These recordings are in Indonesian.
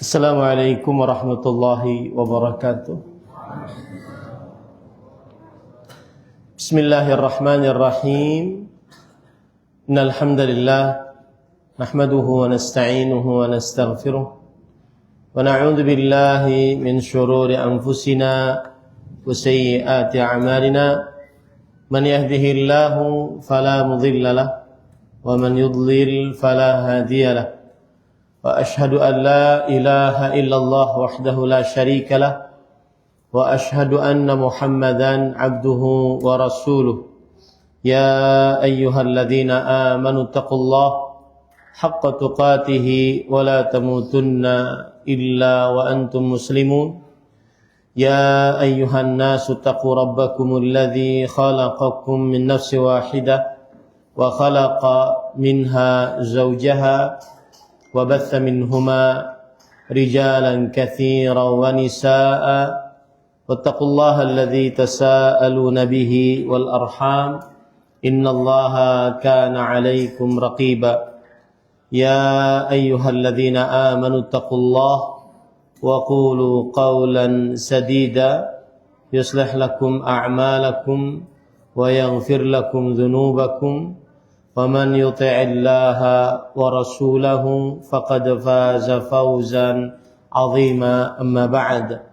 Assalamualaikum warahmatullahi wabarakatuh. Bismillahirrahmanirrahim. Innal hamdalillah nahmaduhu wa nasta'inuhu wa nastaghfiruh wa na'udzu billahi min shururi anfusina wa sayyiati a'malina. Man yahdihillahu fala mudilla lahu wa man yudlil fala hadiya lahu. وأشهد أن لا إله إلا الله وحده لا شريك له وأشهد أن محمدا عبده ورسوله يا أيها الذين آمنوا اتقوا الله حق تقاته ولا تموتن إلا وأنتم مسلمون يا أيها الناس اتقوا ربكم الذي خلقكم من نفس واحدة وخلق منها زوجها وبث منهما رجالا كثيرا ونساء واتقوا الله الذي تساءلون به والأرحام إن الله كان عليكم رقيبا يا أيها الذين آمنوا اتقوا الله وقولوا قولا سديدا يصلح لكم أعمالكم ويغفر لكم ذنوبكم ومن يطع الله ورسوله فقد فاز فوزا عظيما أما بعد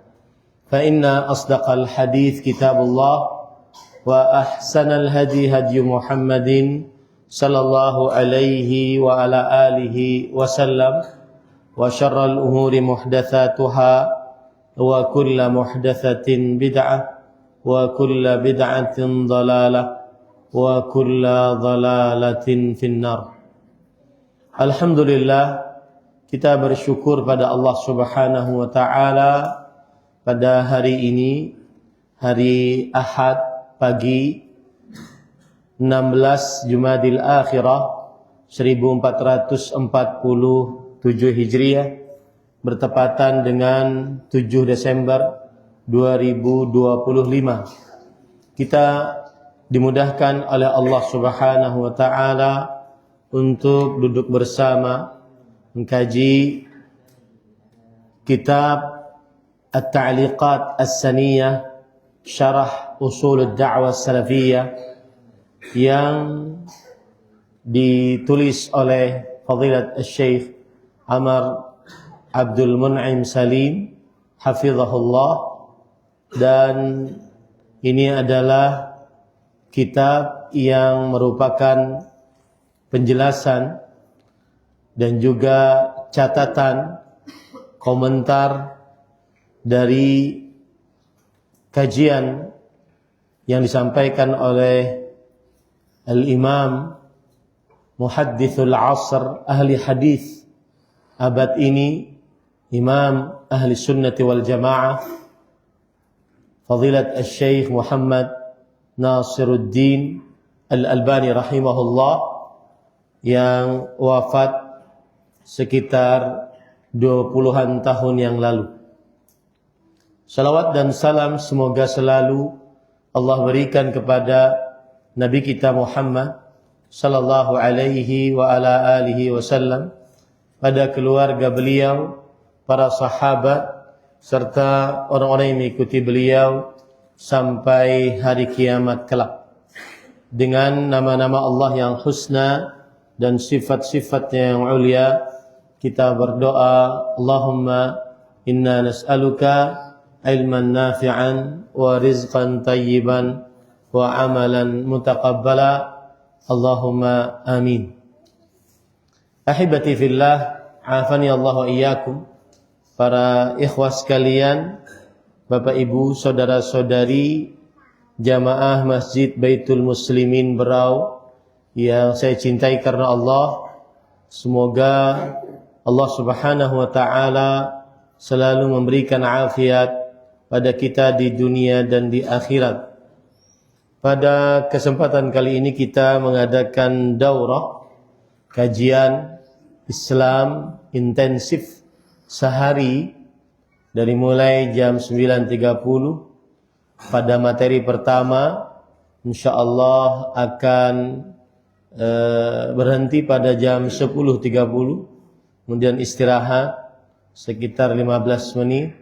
فإن أصدق الحديث كتاب الله وأحسن الهدي هدي محمد صلى الله عليه وعلى آله وسلم وشر الأمور محدثاتها وكل محدثة بدعة وكل بدعة ضلالة wa kulla dhalalatin finnar. Alhamdulillah, kita bersyukur pada Allah Subhanahu wa taala pada hari ini, hari Ahad pagi 16 Jumadil Akhirah 1447 Hijriah bertepatan dengan 7 Desember 2025. Kita dimudahkan oleh Allah Subhanahu wa taala untuk duduk bersama mengkaji kitab At-Ta'liqat As-Saniyah Syarah Usul Ad-Da'wah Salafiyah yang ditulis oleh Fadilat Syekh Amar Abdul Mun'im Salim hafizahullah, dan ini adalah kitab yang merupakan penjelasan dan juga catatan komentar dari kajian yang disampaikan oleh Al-Imam Muhaddithul Asr, ahli hadis abad ini, Imam ahli sunnati wal jamaah, Fadilat Syekh Muhammad Nasiruddin Al-Albani rahimahullah, yang wafat sekitar 20-an tahun yang lalu. Salawat dan salam semoga selalu Allah berikan kepada Nabi kita Muhammad sallallahu alaihi wa ala alihi wasallam, pada keluarga beliau, para sahabat, serta orang-orang yang mengikuti beliau sampai hari kiamat kelak. Dengan nama-nama Allah yang husna dan sifat-sifatnya yang ulia, kita berdoa, Allahumma inna nas'aluka ilman nafi'an wa rizqan tayyiban wa amalan mutaqabbala, Allahumma amin. Ahibati fillah, afani Allah wa iyyakum. Para ikhwah sekalian, Bapak Ibu, saudara-saudari jamaah Masjid Baitul Muslimin Berau yang saya cintai karena Allah, semoga Allah Subhanahu wa taala selalu memberikan afiat pada kita di dunia dan di akhirat. Pada kesempatan kali ini kita mengadakan daurah kajian Islam intensif sehari dari mulai jam 9.30. Pada materi pertama insyaallah akan berhenti pada jam 10.30, kemudian istirahat sekitar 15 menit.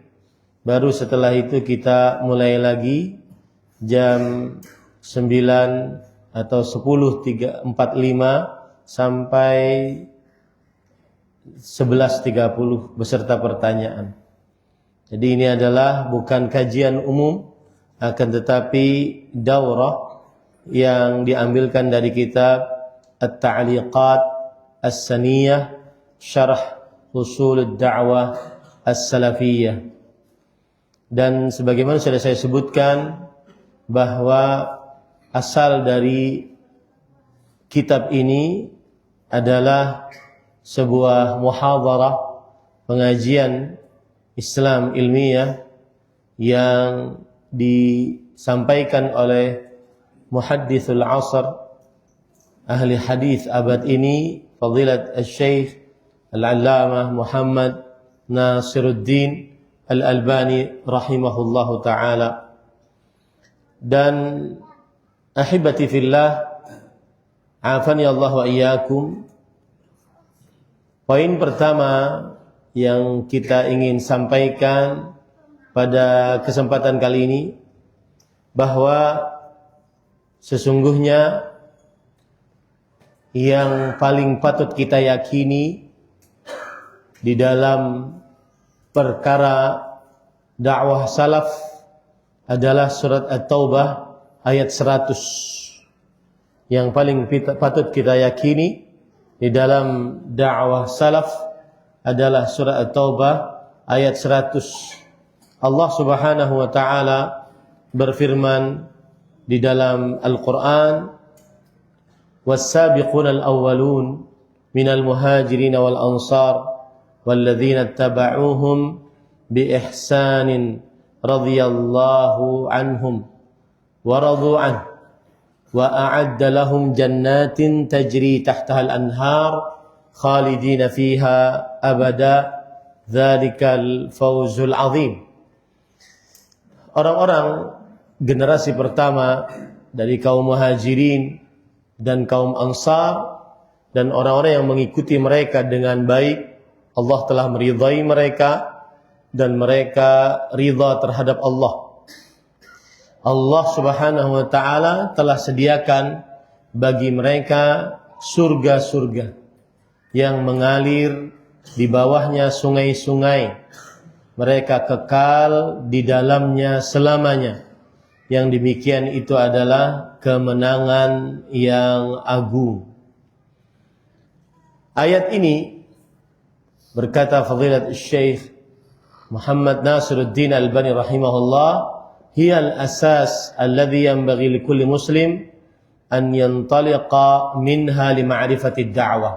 Baru setelah itu kita mulai lagi jam 9 atau 10.45 sampai 11.30 beserta pertanyaan. Jadi ini adalah bukan kajian umum, akan tetapi daurah yang diambilkan dari kitab At-Ta'liqat As-Saniyah Syarah Usul Ad-Da'wah As-Salafiyah. Dan sebagaimana sudah saya sebutkan bahwa asal dari kitab ini adalah sebuah muhadharah, pengajian Islam ilmiah yang disampaikan oleh muhadditsul asr, ahli hadis abad ini, Fadilat Asy-Syaikh Al-Allamah Muhammad Nasiruddin Al-Albani rahimahullahu taala. Dan ahibati fillah, afani Allah wa iyyakum, poin pertama yang kita ingin sampaikan pada kesempatan kali ini, bahwa sesungguhnya yang paling patut kita yakini di dalam perkara dakwah salaf adalah surat At-Taubah ayat 100. Yang paling patut kita yakini di dalam dakwah salaf adalah surat At-Taubah ayat 100. Allah Subhanahu wa taala berfirman di dalam Al-Qur'an, was-sabiquna al-awwalun minal muhajirin wal ansar walladzina ittaba'uuhum bi ihsanin radhiyallahu anhum wa radu an wa a'adda lahum jannatin tajri tahtaha al-anhar khalidina fiha abada dzalikal fawzul azim. Orang-orang generasi pertama dari kaum muhajirin dan kaum ansar dan orang-orang yang mengikuti mereka dengan baik, Allah telah meridhai mereka dan mereka ridha terhadap Allah. Allah Subhanahu wa taala telah sediakan bagi mereka surga-surga yang mengalir di bawahnya sungai-sungai. Mereka kekal di dalamnya selamanya. Yang demikian itu adalah kemenangan yang agung. Ayat ini, berkata Fadilat Syekh Muhammad Nasiruddin Al-Albani rahimahullah, hiya al-asas alladhi yanbaghi likulli muslim an yantaliqa minha li ma'rifati ad-da'wah.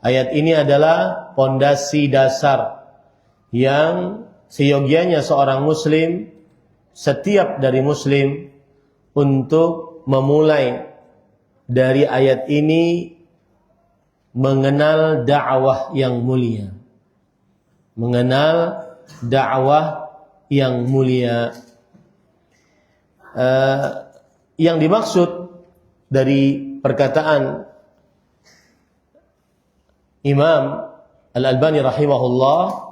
Ayat ini adalah pondasi dasar yang seyogianya seorang muslim, setiap dari muslim, untuk memulai dari ayat ini mengenal dakwah yang mulia. Mengenal dakwah yang mulia. Yang dimaksud dari perkataan Imam Al-Albani rahimahullah,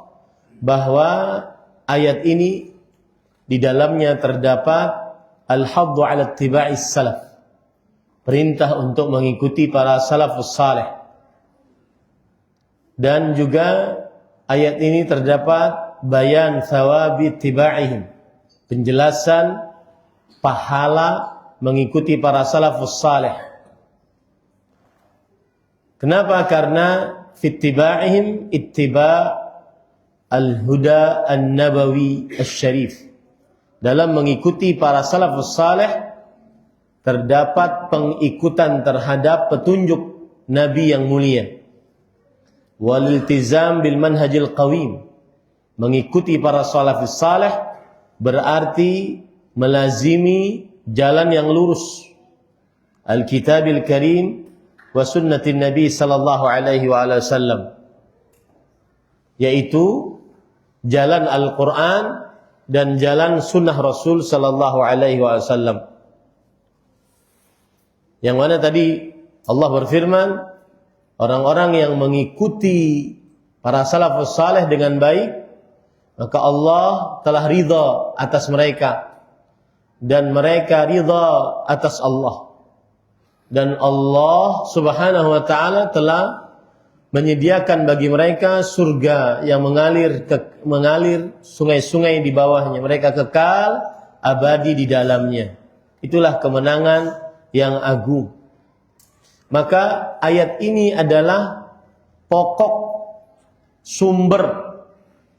bahwa ayat ini di dalamnya terdapat al-haddu ala ittiba'is salaf, perintah untuk mengikuti para salafus salih. Dan juga ayat ini terdapat bayan thawabi ittiba'ihim, penjelasan pahala mengikuti para salafus salih. Kenapa? Karena fittiba'ihim ittiba' al-huda an-nabawi asy-syarif. Dalam mengikuti para salafus salih terdapat pengikutan terhadap petunjuk Nabi yang mulia. Wal-iltizam bil manhajil qawim. Mengikuti para salafus salih berarti melazimi jalan yang lurus. Al-Kitabil Karim wa sunnatin Nabi sallallahu alaihi wasallam, yaitu jalan Al-Quran dan jalan sunnah Rasul sallallahu alaihi wasallam. Yang mana tadi Allah berfirman, orang-orang yang mengikuti para salafus saleh dengan baik, maka Allah telah ridha atas mereka dan mereka ridha atas Allah. Dan Allah Subhanahu wa taala telah menyediakan bagi mereka surga yang mengalir sungai-sungai di bawahnya. Mereka kekal abadi di dalamnya. Itulah kemenangan yang agung. Maka ayat ini adalah pokok sumber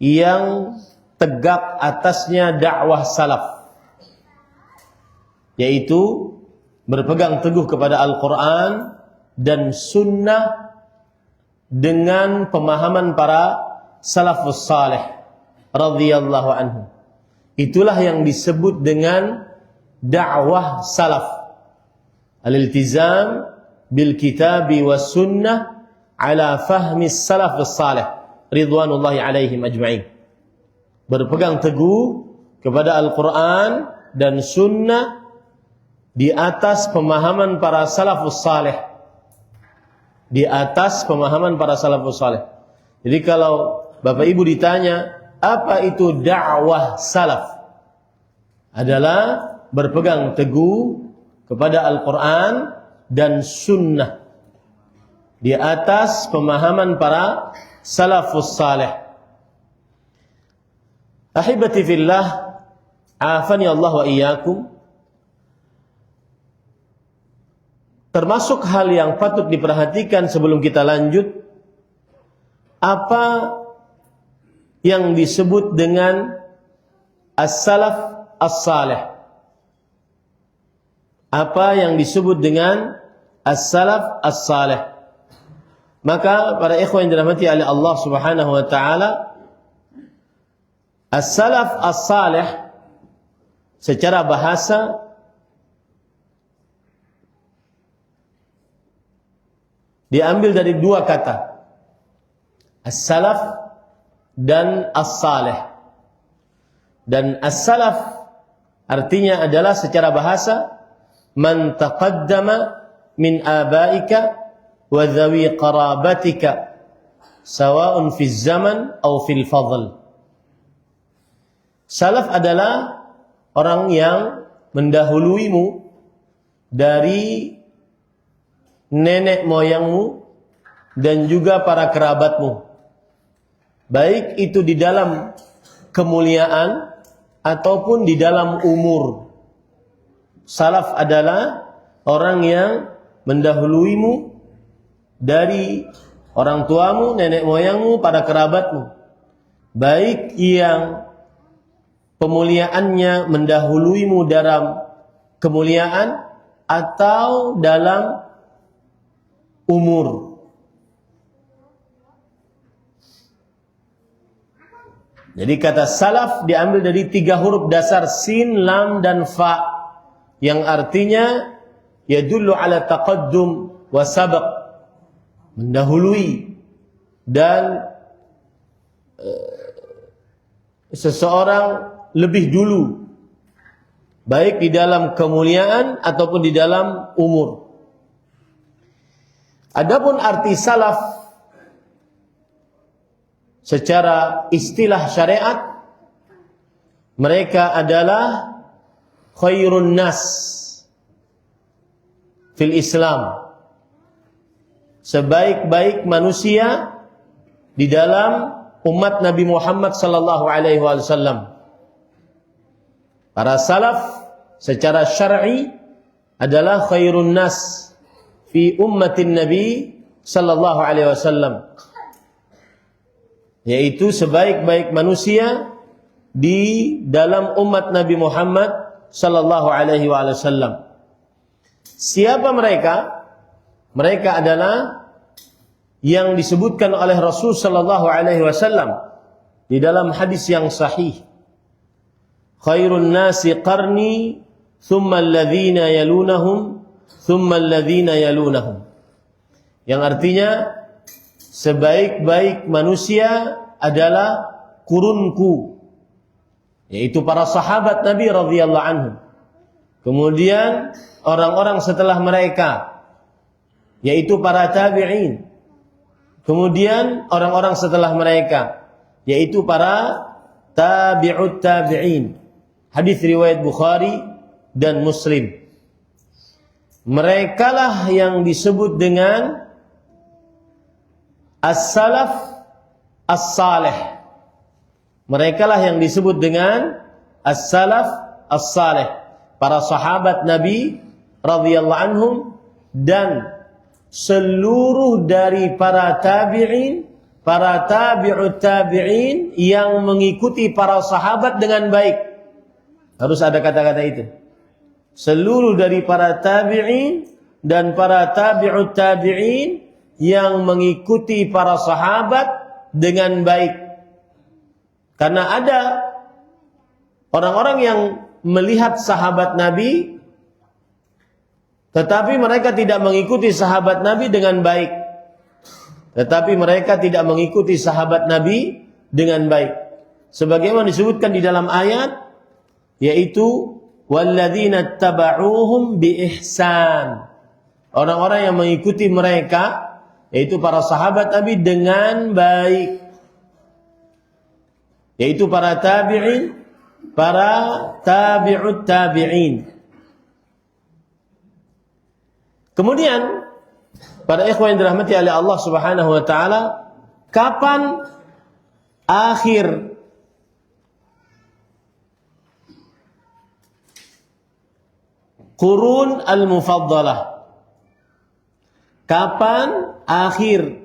yang tegak atasnya dakwah salaf, yaitu berpegang teguh kepada Al-Quran dan sunnah dengan pemahaman para salafus salih radhiyallahu anhum. Itulah yang disebut dengan dakwah salaf, al-iltizam bil kitabi was sunnah ala fahmi salafus salih ridwanullahi alaihim ajma'in. Berpegang teguh kepada Al-Quran dan sunnah di atas pemahaman para salafus salih. Di atas pemahaman para salafus salih. Jadi kalau Bapak Ibu ditanya, apa itu dakwah salaf? Adalah berpegang teguh kepada Al-Quran dan sunnah di atas pemahaman para salafus salih. Ahibati fillah, afani Allah wa iyyakum. Termasuk hal yang patut diperhatikan sebelum kita lanjut, apa yang disebut dengan as-salaf as-salih. Apa yang disebut dengan as-salaf as-salih. Maka para ikhwan yang dirahmati oleh Allah Subhanahu wa taala, as-salaf as-salih secara bahasa diambil dari dua kata, as-salaf dan as-salih. Dan as-salaf artinya adalah secara bahasa man taqaddama min abaika wa dhawi qarabatika sawa'un fi zaman aw fil fadl. Salaf adalah orang yang mendahuluimu dari nenek moyangmu dan juga para kerabatmu, baik itu di dalam kemuliaan ataupun di dalam umur. Salaf adalah orang yang mendahuluimu dari orang tuamu, nenek moyangmu, para kerabatmu, baik yang pemuliaannya mendahuluimu dalam kemuliaan atau dalam umur. Jadi kata salaf diambil dari 3 huruf dasar sin, lam, dan fa, yang artinya yadullu ala taqaddum wa sabaq, mendahului dan seseorang lebih dulu, baik di dalam kemuliaan ataupun di dalam umur. Adapun arti salaf secara istilah syariat, mereka adalah khairun nas fil Islam, sebaik-baik manusia di dalam umat Nabi Muhammad sallallahu alaihi wasallam. Para salaf secara syar'i adalah khairun nas fi ummatin Nabi sallallahu alaihi wasallam, yaitu sebaik-baik manusia di dalam umat Nabi Muhammad sallallahu alaihi wasallam. Siapa mereka? Mereka adalah yang disebutkan oleh Rasul sallallahu alaihi wasallam di dalam hadis yang sahih. Khairun nasi qarni, thumma alladhina yalunahum, thumma alladhina yalunahum. Yang artinya sebaik-baik manusia adalah kurunku, yaitu para sahabat Nabi radhiyallahu anhum. Kemudian orang-orang setelah mereka, yaitu para tabi'in. kemudian orang-orang setelah mereka, yaitu para tabi'ut tabi'in. Hadis riwayat Bukhari dan Muslim. Merekalah yang disebut dengan as-salaf as-salih. Merekalah yang disebut dengan as-salaf as-salih. Para sahabat Nabi radhiyallahu anhum dan seluruh dari para tabi'in, para tabi'ut tabi'in yang mengikuti para sahabat dengan baik. Harus ada kata-kata itu. Seluruh dari para tabi'in dan para tabi'ut tabi'in yang mengikuti para sahabat dengan baik. Karena ada orang-orang yang melihat sahabat Nabi tetapi mereka tidak mengikuti sahabat Nabi dengan baik. Tetapi mereka tidak mengikuti sahabat Nabi dengan baik. Sebagaimana disebutkan di dalam ayat, yaitu walladzina taba'uuhum biihsan. Orang-orang yang mengikuti mereka, yaitu para sahabat Nabi dengan baik. Yaitu para tabi'in, para tabi'ut tabi'in. Kemudian para ikhwan yang dirahmati oleh Allah Subhanahu wa taala, kapan akhir qurun al-mufaddalah? Kapan akhir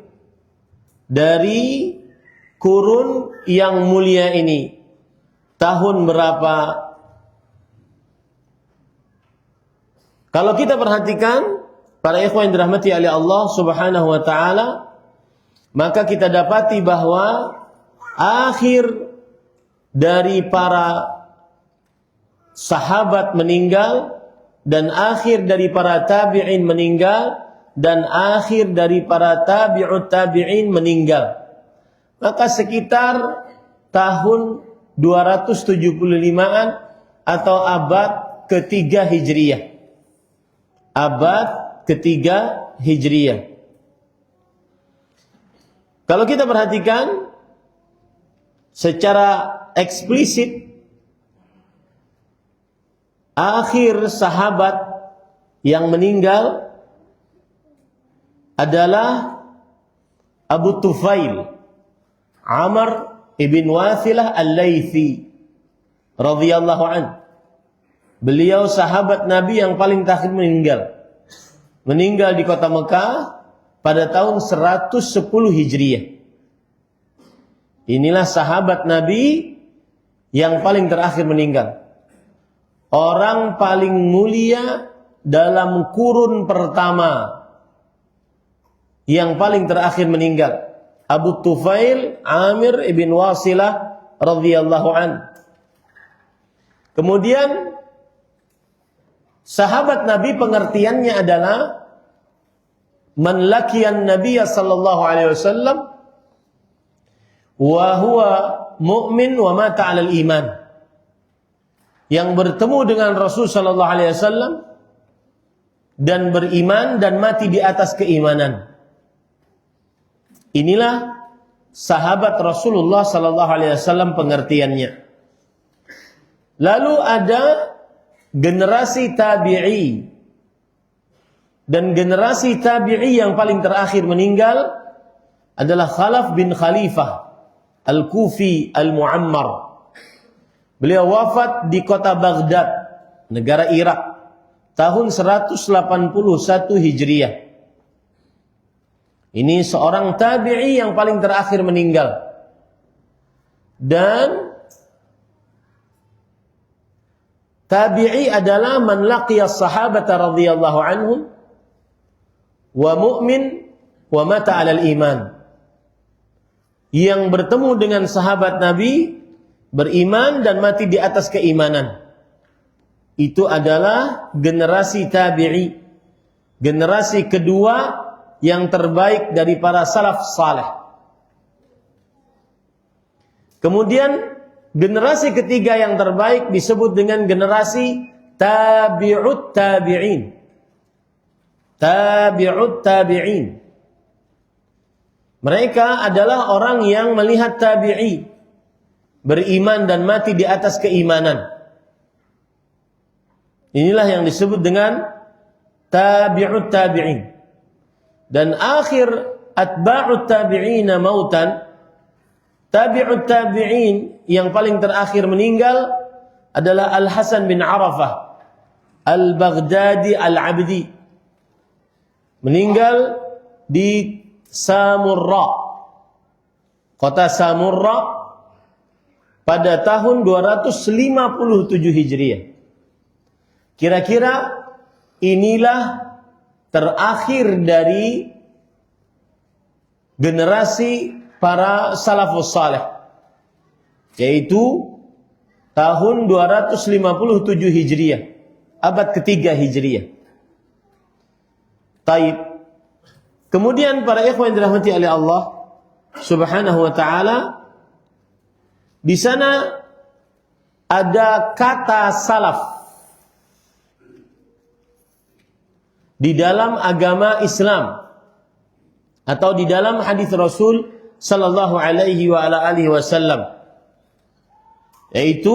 dari kurun yang mulia ini? Tahun berapa? Kalau kita perhatikan para ikhwan yang dirahmati oleh Allah Subhanahu wa taala, maka kita dapati bahwa akhir dari para sahabat meninggal dan akhir dari para tabi'in meninggal dan akhir dari para tabi'ut tabi'in meninggal, maka sekitar tahun 275-an atau abad ketiga Hijriyah. Abad ketiga Hijriyah. Kalau kita perhatikan secara eksplisit, akhir sahabat yang meninggal adalah Abu Tufail Amr ibn Wathilah al-Laythi radhiyallahu anhu. Beliau sahabat Nabi yang paling terakhir meninggal. Meninggal di kota Mekah pada tahun 110 Hijriyah. Inilah sahabat Nabi yang paling terakhir meninggal. Orang paling mulia dalam kurun pertama yang paling terakhir meninggal. Abu Tufail Amir ibn Wasilah radhiyallahu an. Kemudian sahabat Nabi pengertiannya adalah man laqiyan Nabiyya sallallahu alaihi wasallam wa huwa mu'min wa mata 'alal iman. Yang bertemu dengan Rasul sallallahu alaihi wasallam dan beriman dan mati di atas keimanan. Inilah sahabat Rasulullah sallallahu alaihi wasallam pengertiannya. Lalu ada generasi tabi'i, dan generasi tabi'i yang paling terakhir meninggal adalah Khalaf bin Khalifah Al-Kufi Al-Mu'ammar. Beliau wafat di kota Baghdad, negara Irak, tahun 181 Hijriyah. Ini seorang tabi'i yang paling terakhir meninggal. Dan tabi'i adalah man laqiya as-sahabata radhiyallahu anhum wa mu'min wa mata 'alal iman. Yang bertemu dengan sahabat Nabi, beriman dan mati di atas keimanan. Itu adalah generasi tabi'i. Generasi kedua yang terbaik dari para salaf saleh. Kemudian generasi ketiga yang terbaik disebut dengan generasi tabi'ut tabi'in. Tabi'ut tabi'in. Mereka adalah orang yang melihat tabi'i beriman dan mati di atas keimanan. Inilah yang disebut dengan tabi'ut tabi'in. Dan akhir atba'ut tabi'ina mautan, tabi'ut tabi'in yang paling terakhir meninggal adalah Al-Hasan bin Arafah Al-Baghdadi Al-Abdi. Meninggal di Samurra, kota Samurra, pada tahun 257 Hijriah. Kira-kira inilah terakhir dari generasi para salafus saleh, yaitu tahun 257 Hijriah, abad ketiga Hijriah. Taib. Kemudian para ikhwan yang dirahmati oleh Allah Subhanahu wa taala, di sana ada kata salaf di dalam agama Islam atau di dalam hadis Rasul sallallahu alaihi wa ala alihi wasallam, yaitu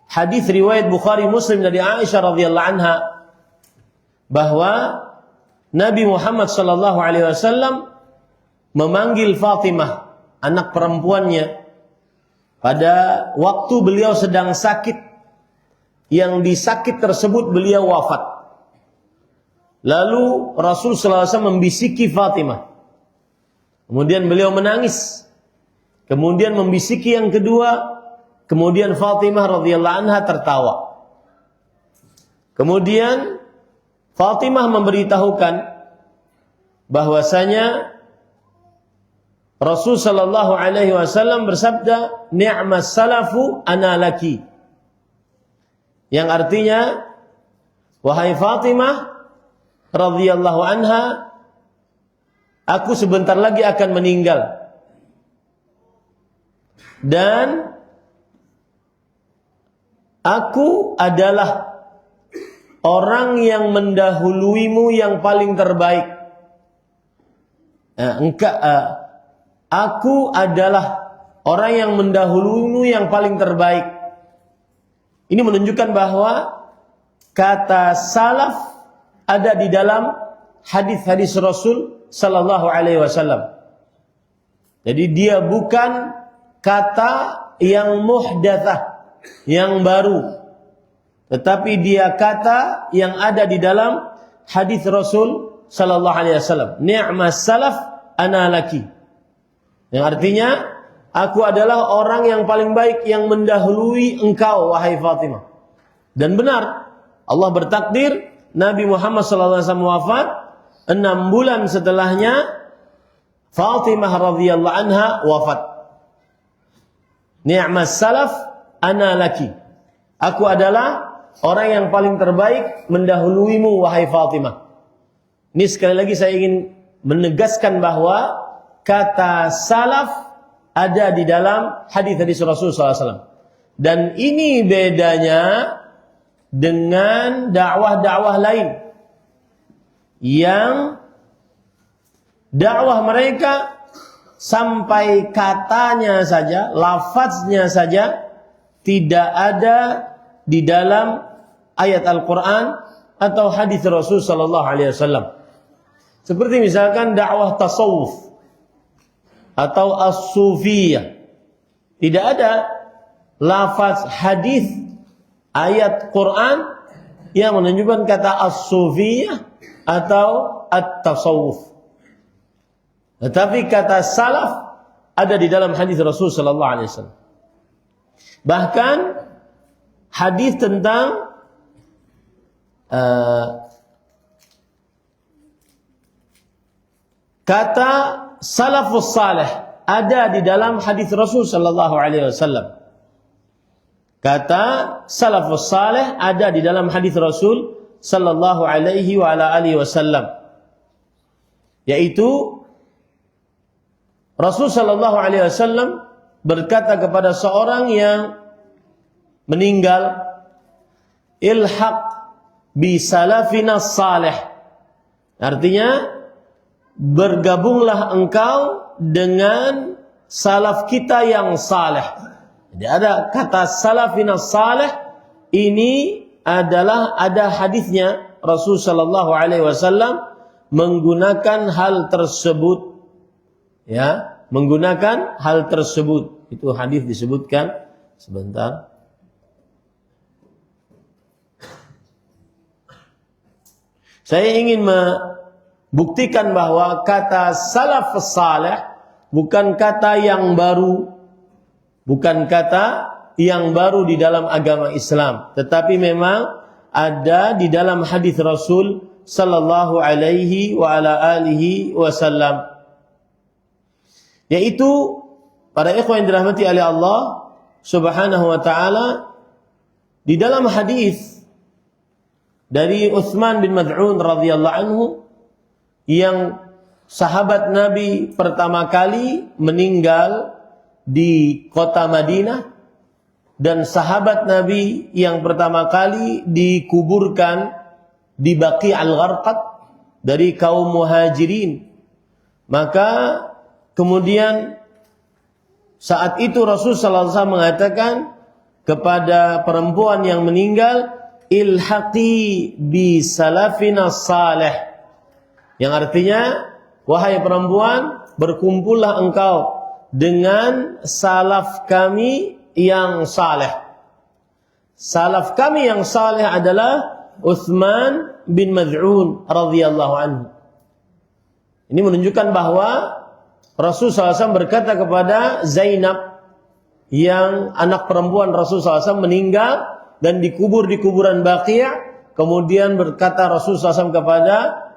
hadis riwayat Bukhari Muslim dari Aisyah radhiyallahu anha bahwa Nabi Muhammad sallallahu alaihi wasallam memanggil Fatimah, anak perempuannya, pada waktu beliau sedang sakit, yang di sakit tersebut beliau wafat. Lalu Rasul sallallahu alaihi wasallam membisiki Fatimah. Kemudian beliau menangis. Kemudian membisiki yang kedua, kemudian Fatimah radhiyallahu anha tertawa. Kemudian Fatimah memberitahukan bahwasanya Rasul sallallahu alaihi wasallam bersabda, "Ni'mas salafu ana laki." Yang artinya, wahai Fatimah radhiyallahu anha, aku sebentar lagi akan meninggal. Dan aku adalah orang yang mendahuluimu yang paling terbaik. Aku adalah orang yang mendahuluimu yang paling terbaik. Ini menunjukkan bahwa kata salaf ada di dalam hadis-hadis Rasul sallallahu alaihi wasallam. Jadi dia bukan kata yang muhdatsah, yang baru, tetapi dia kata yang ada di dalam hadis Rasul sallallahu alaihi wasallam. Ni'mas salaf ana laki. Yang artinya, aku adalah orang yang paling baik yang mendahului engkau wahai Fatimah. Dan benar, Allah bertakdir Nabi Muhammad sallallahu alaihi wasallam wafat 6 bulan setelahnya Fatimah radhiyallahu anha wafat. Ni'mas salaf ana laki. Aku adalah orang yang paling terbaik mendahuluimu wahai Fatimah. Ini sekali lagi saya ingin menegaskan bahwa kata salaf ada di dalam hadis-hadis Rasul SAW. Dan ini bedanya dengan dakwah-dakwah lain yang dakwah mereka sampai katanya saja, lafaznya saja tidak ada di dalam ayat Al-Quran atau hadis Rasul sallallahu alaihi wasallam. Seperti misalkan dakwah tasawuf atau as-sufiyah, tidak ada lafaz hadis ayat Quran yang menunjukkan kata as-sufiyah atau at-tasawuf. Tetapi kata salaf ada di dalam hadis Rasul sallallahu alaihi wasallam. Bahkan hadis tentang kata salafus salih ada di dalam hadis Rasul sallallahu alaihi wasallam. Kata salafus salih ada di dalam hadis Rasul sallallahu alaihi wa ala alihi wasallam, yaitu Rasul sallallahu alaihi wasallam berkata kepada seorang yang meninggal, ilhaq bi salafina salih. Artinya, bergabunglah engkau dengan salaf kita yang saleh. Jadi ada kata salafina saleh, ini adalah ada hadisnya Rasul sallallahu alaihi wasallam menggunakan hal tersebut, ya, menggunakan hal tersebut. Itu hadis disebutkan sebentar. Saya ingin membuktikan bahwa kata salaf saleh bukan kata yang baru, bukan kata yang baru di dalam agama Islam, tetapi memang ada di dalam hadis Rasul sallallahu alaihi wa ala alihi wasallam. Yaitu para ikhwan yang dirahmati oleh Allah Subhanahu wa taala, di dalam hadis dari Utsman bin Mad'un radhiyallahu anhu, yang sahabat Nabi pertama kali meninggal di kota Madinah, dan sahabat Nabi yang pertama kali dikuburkan di Baqi' al-Gharqad dari kaum Muhajirin. Maka kemudian saat itu Rasul sallallahu alaihi wasallam mengatakan kepada perempuan yang meninggal, ilhaqi bi salafina salih, yang artinya, wahai perempuan, berkumpullah engkau dengan salaf kami yang saleh. Salaf kami yang saleh adalah Utsman bin Mad'un radhiyallahu anhu. Ini menunjukkan bahwa Rasul SAW berkata kepada Zainab, yang anak perempuan Rasul SAW meninggal dan dikubur di kuburan Baqi'. Kemudian berkata Rasul SAW kepada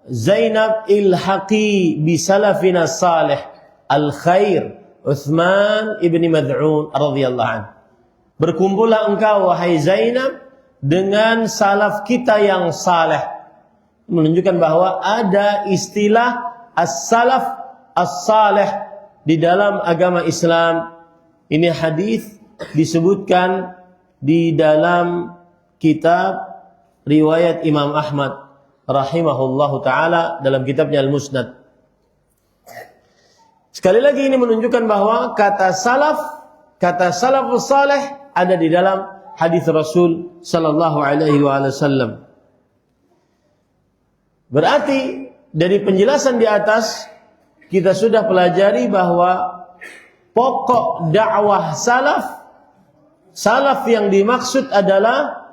Zainab, ilhaqi bi salafina salih al-khair Utsman ibni Mad'un radhiyallahu anhu. Berkumpullah engkau wahai Zainab dengan salaf kita yang saleh. Menunjukkan bahwa ada istilah as-salaf as-saleh di dalam agama Islam. Ini hadis disebutkan di dalam kitab riwayat Imam Ahmad rahimahullahu taala dalam kitabnya Al-Musnad. Sekali lagi ini menunjukkan bahwa kata salafus saleh ada di dalam hadis Rasul sallallahu alaihi wasallam. Berarti dari penjelasan di atas kita sudah pelajari bahwa pokok dakwah salaf yang dimaksud adalah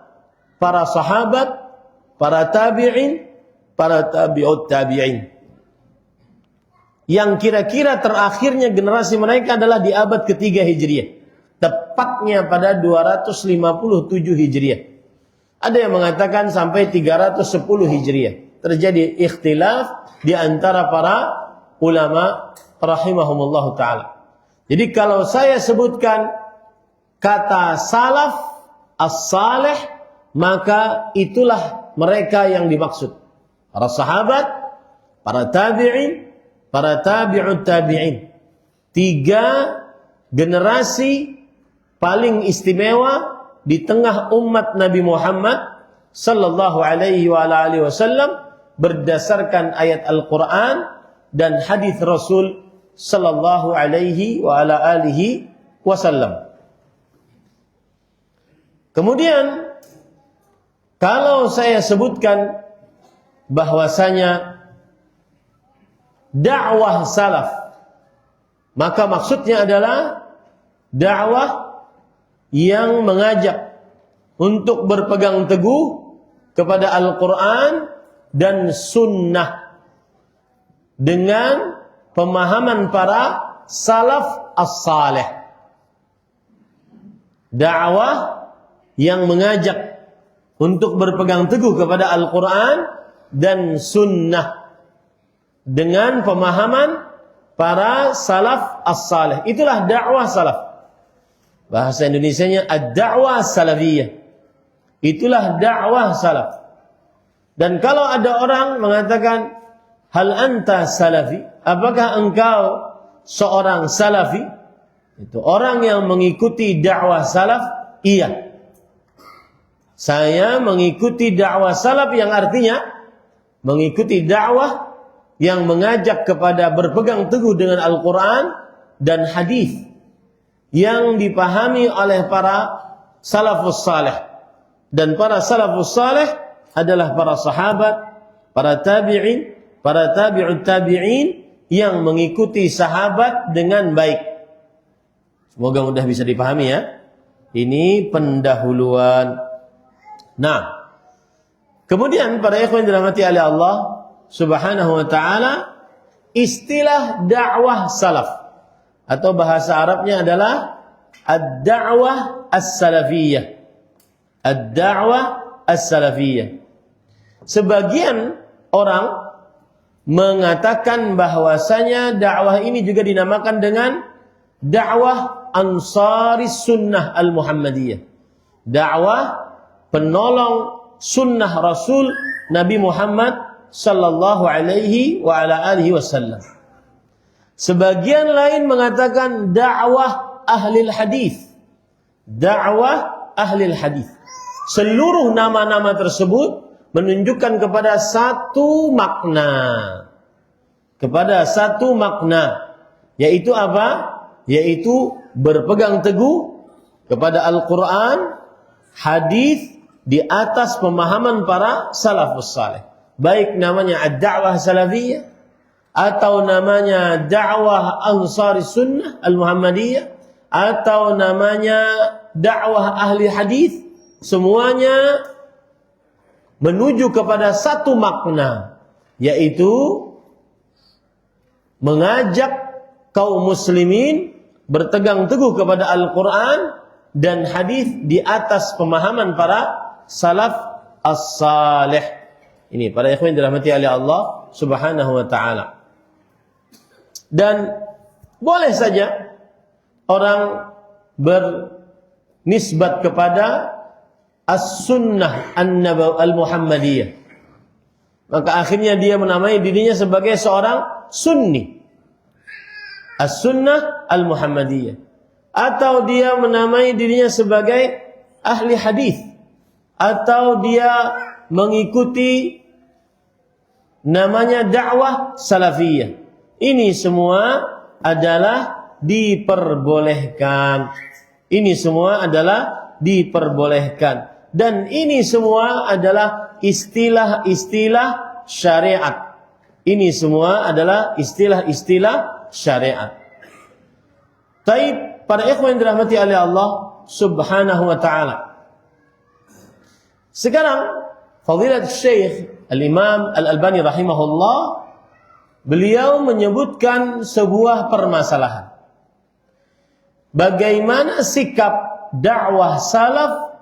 para sahabat, para tabi'in, para tabi'ut tabi'in. Yang kira-kira terakhirnya generasi mereka adalah di abad ketiga Hijriah. Tepatnya pada 257 Hijriah. Ada yang mengatakan sampai 310 Hijriah. Terjadi ikhtilaf di antara para ulama rahimahumullah ta'ala. Jadi kalau saya sebutkan kata salaf as-salih, maka itulah mereka yang dimaksud. Para sahabat, para tabi'in, para tabi'ut tabi'in. 3 generasi paling istimewa di tengah umat Nabi Muhammad sallallahu alaihi wa alihi wasallam berdasarkan ayat Al-Qur'an dan hadis Rasul sallallahu alaihi wa alihi wasallam. Kemudian kalau saya sebutkan bahwasanya dakwah salaf, maka maksudnya adalah dakwah yang mengajak untuk berpegang teguh kepada Al-Quran dan Sunnah dengan pemahaman para salaf as-salih. Dakwah yang mengajak untuk berpegang teguh kepada Al-Quran dan Sunnah dengan pemahaman para salaf as-salih. Itulah dakwah salaf. Bahasa Indonesianya ad-da'wah salafiyah. Itulah dakwah salaf. Dan kalau ada orang mengatakan, hal anta salafi? Apakah engkau seorang salafi? Itu orang yang mengikuti dakwah salaf. Iya. Saya mengikuti dakwah salaf, yang artinya mengikuti dakwah yang mengajak kepada berpegang teguh dengan Al-Quran dan hadis yang dipahami oleh para salafus saleh. Dan para salafus saleh adalah para sahabat, para tabi'in, para tabi'ut tabi'in yang mengikuti sahabat dengan baik. Semoga mudah bisa dipahami ya. Ini pendahuluan. Nah, kemudian para ikhwan yang dirahmati oleh Allah Subhanahu wa taala, istilah dakwah salaf atau bahasa Arabnya adalah ad-da'wah as-salafiyah. Ad-da'wah as-salafiyah. Sebagian orang mengatakan bahwasanya dakwah ini juga dinamakan dengan dakwah Ansaris Sunnah Al-Muhammadiyah. Dakwah penolong sunnah Rasul Nabi Muhammad sallallahu alaihi wa ala alihi wasallam. Sebagian lain mengatakan dakwah ahlil hadis. Dakwah ahlil hadis. Seluruh nama-nama tersebut menunjukkan kepada satu makna. Kepada satu makna. Yaitu apa? Yaitu berpegang teguh kepada Al-Quran, hadis di atas pemahaman para salafus saleh. Baik namanya ad-da'wah salafiyah atau namanya dakwah Ansari Sunnah Al-Muhammadiyah atau namanya dakwah ahli hadis, semuanya menuju kepada satu makna, yaitu mengajak kaum muslimin bertegang teguh kepada Al-Quran dan hadis di atas pemahaman para salaf as-salih. Ini para ikhwan dirahmati oleh Allah Subhanahu wa taala. Dan boleh saja orang bernisbat kepada as-sunnah al-Muhammadiyah. Maka akhirnya dia menamai dirinya sebagai seorang sunni. As-sunnah al-Muhammadiyah. Atau dia menamai dirinya sebagai ahli hadis. Atau dia mengikuti namanya dakwah salafiyah. Ini semua adalah diperbolehkan. Ini semua adalah diperbolehkan. Dan ini semua adalah istilah-istilah syariat. Ini semua adalah istilah-istilah syariat. Taib, para ikhwan yang dirahmati oleh Allah Subhanahu wa taala. Sekarang Fadilat Syekh Al-Imam Al-Albani rahimahullah, beliau menyebutkan sebuah permasalahan. Bagaimana sikap dakwah salaf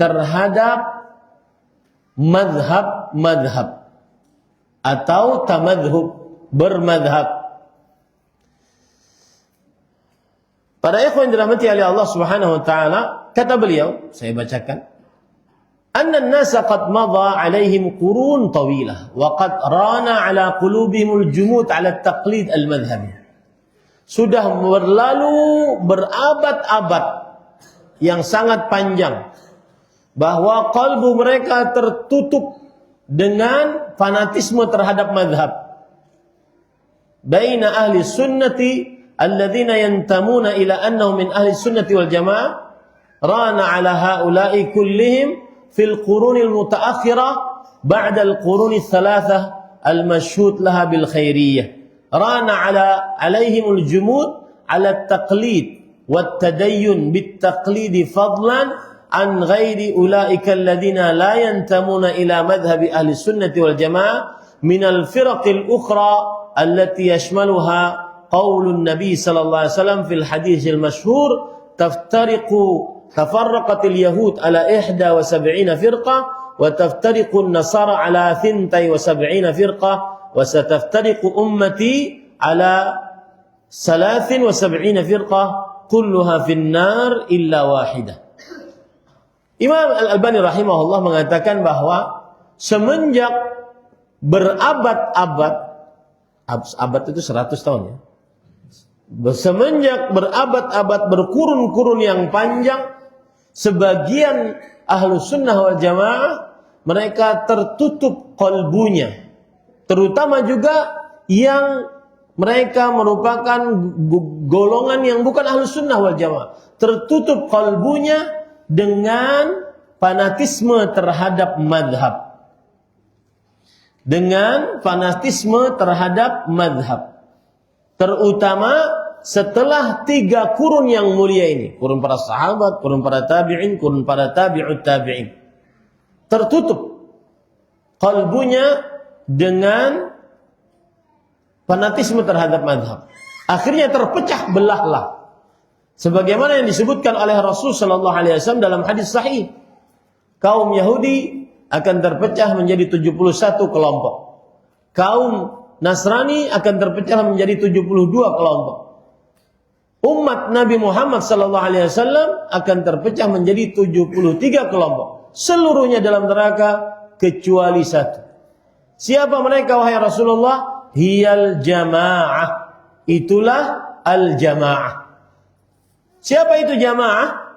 terhadap madhab-madhab atau tamadhub, bermadhab. Para ikhwan dirahmati oleh Allah Subhanahu wa taala, kata beliau, saya bacakan, "Anna an-nasa qad madha 'alaihim qurun tawilah wa qad rana 'ala qulubihim al-jumud 'ala at-taqlid al-madhhabi." Sudah berlalu berabad-abad yang sangat panjang bahwa kalbu mereka tertutup dengan fanatisme terhadap madhab. Baina ahli sunnati alladzina yantamuna ila annahum min ahli sunnati wal jamaah rana ala haula'i kullihim fil qurunil mutaakhirah ba'da al quruni thalathah al mashhud laha bil khairiyyah rana alaihim al jumud ala at taqlid wat tadayyun bit taqlid fadlan an ghairi ulaika alladzina la yantamuna ila madhhabi ahli sunnati wal jamaah min al firaq al ukhra allati yashmaluha قول النبي صلى الله عليه وسلم في الحديث المشهور تفرقت اليهود على 71 فرقة وتفترق النصارى على 72 فرقة وستفترق أمتي على 73 فرقة كلها في النار إلا واحدة. Imam Al-Albani rahimahullah mengatakan bahwa semenjak berabad-abad, abad itu 100 tahun ya, semenjak berabad-abad, berkurun-kurun yang panjang, sebagian ahlu sunnah wal jamaah mereka tertutup qalbunya, terutama juga yang mereka merupakan golongan yang bukan ahlus sunnah wal jamaah. Tertutup kalbunya dengan fanatisme terhadap madhab. Dengan fanatisme terhadap madhab. Terutama setelah 3 kurun yang mulia ini. Kurun para sahabat, kurun para tabi'in, kurun para tabi'ut tabi'in. Tertutup kalbunya dengan fanatisme terhadap madhab. Akhirnya terpecah belahlah. Sebagaimana yang disebutkan oleh Rasul sallallahu alaihi wasallam dalam hadis sahih. Kaum Yahudi akan terpecah menjadi 71 kelompok. Kaum Nasrani akan terpecah menjadi 72 kelompok. Umat Nabi Muhammad sallallahu alaihi wasallam akan terpecah menjadi 73 kelompok. Seluruhnya dalam neraka kecuali 1. Siapa mereka wahai Rasulullah? Hiyal jamaah. Itulah al-jamaah. Siapa itu jamaah?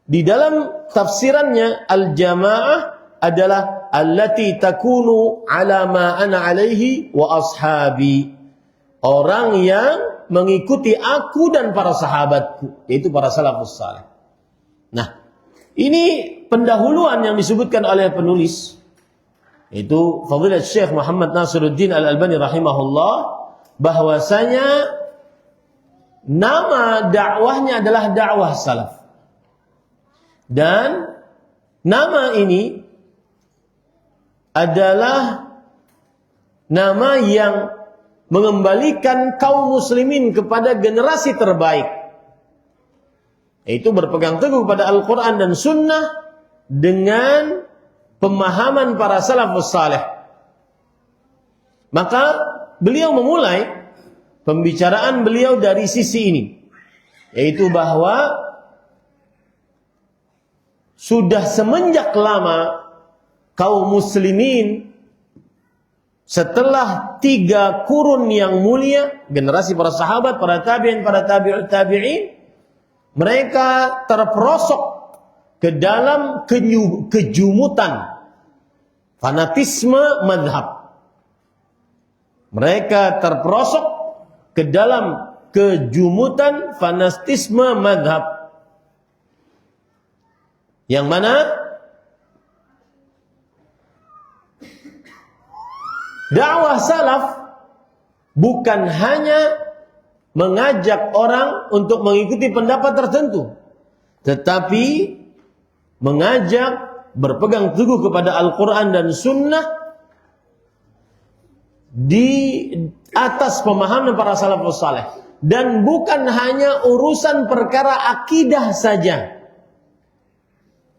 Di dalam tafsirannya al-jamaah adalah allati takunu ala ma ana alaihi wa ashabi. Orang yang mengikuti aku dan para sahabatku, yaitu para salafus saleh. Nah, ini pendahuluan yang disebutkan oleh penulis, yaitu Fadilat Syekh Muhammad Nasiruddin Al-Albani rahimahullah, bahwasanya nama dakwahnya adalah dakwah salaf. Dan nama ini adalah nama yang mengembalikan kaum muslimin kepada generasi terbaik, yaitu berpegang teguh pada Al-Quran dan Sunnah dengan pemahaman para salafus saleh. Maka beliau memulai pembicaraan beliau dari sisi ini, yaitu bahwa sudah semenjak lama kaum muslimin setelah 3 kurun yang mulia, generasi para sahabat, para tabi'in, para tabi'ut tabi'in, mereka terperosok ke dalam kejumutan fanatisme madhab. Mereka terperosok ke dalam kejumutan fanatisme madhab, yang mana dakwah salaf bukan hanya mengajak orang untuk mengikuti pendapat tertentu, tetapi mengajak berpegang teguh kepada Al-Quran dan Sunnah di atas pemahaman para salafus saleh. Dan bukan hanya urusan perkara akidah saja.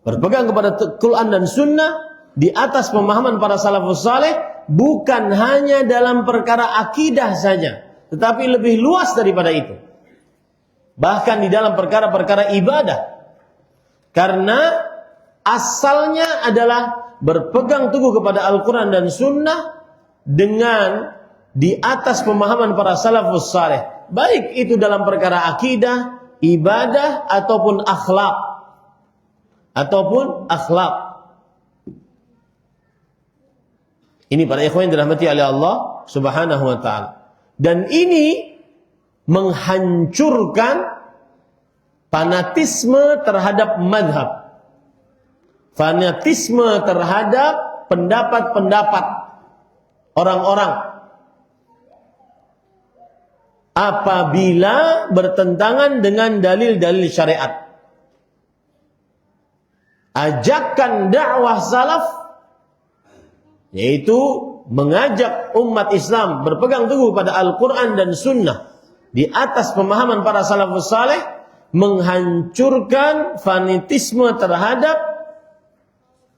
Berpegang kepada Quran dan Sunnah di atas pemahaman para salafus saleh bukan hanya dalam perkara akidah saja, tetapi lebih luas daripada itu. Bahkan di dalam perkara-perkara ibadah. Karena asalnya adalah berpegang teguh kepada Al-Quran dan Sunnah dengan di atas pemahaman para salafus saleh. Baik itu dalam perkara akidah, ibadah, ataupun akhlak. Ini para ikhwan yang dirahmati oleh Allah Subhanahu wa ta'ala. Dan ini menghancurkan fanatisme terhadap madhab. Fanatisme terhadap pendapat-pendapat orang-orang. Apabila bertentangan dengan dalil-dalil syariat. Ajakan dakwah salaf, yaitu mengajak umat Islam berpegang teguh pada Al-Quran dan Sunnah di atas pemahaman para salafus saleh, menghancurkan fanatisme terhadap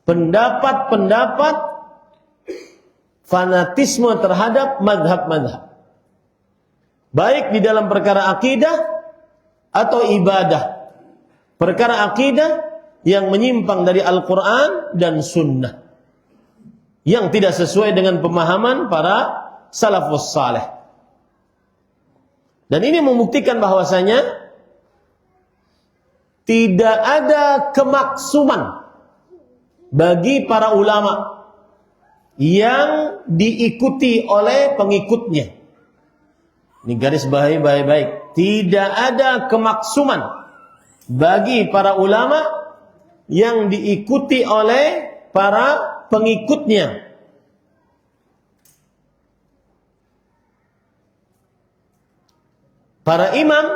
pendapat-pendapat, fanatisme terhadap madhab-madhab. Baik di dalam perkara akidah atau ibadah. Perkara akidah yang menyimpang dari Al-Quran dan Sunnah, yang tidak sesuai dengan pemahaman para salafus saleh. Dan ini membuktikan bahwasanya tidak ada kemaksuman bagi para ulama yang diikuti oleh pengikutnya. Ini garis baik-baik. Tidak ada kemaksuman bagi para ulama yang diikuti oleh para pengikutnya. Para imam,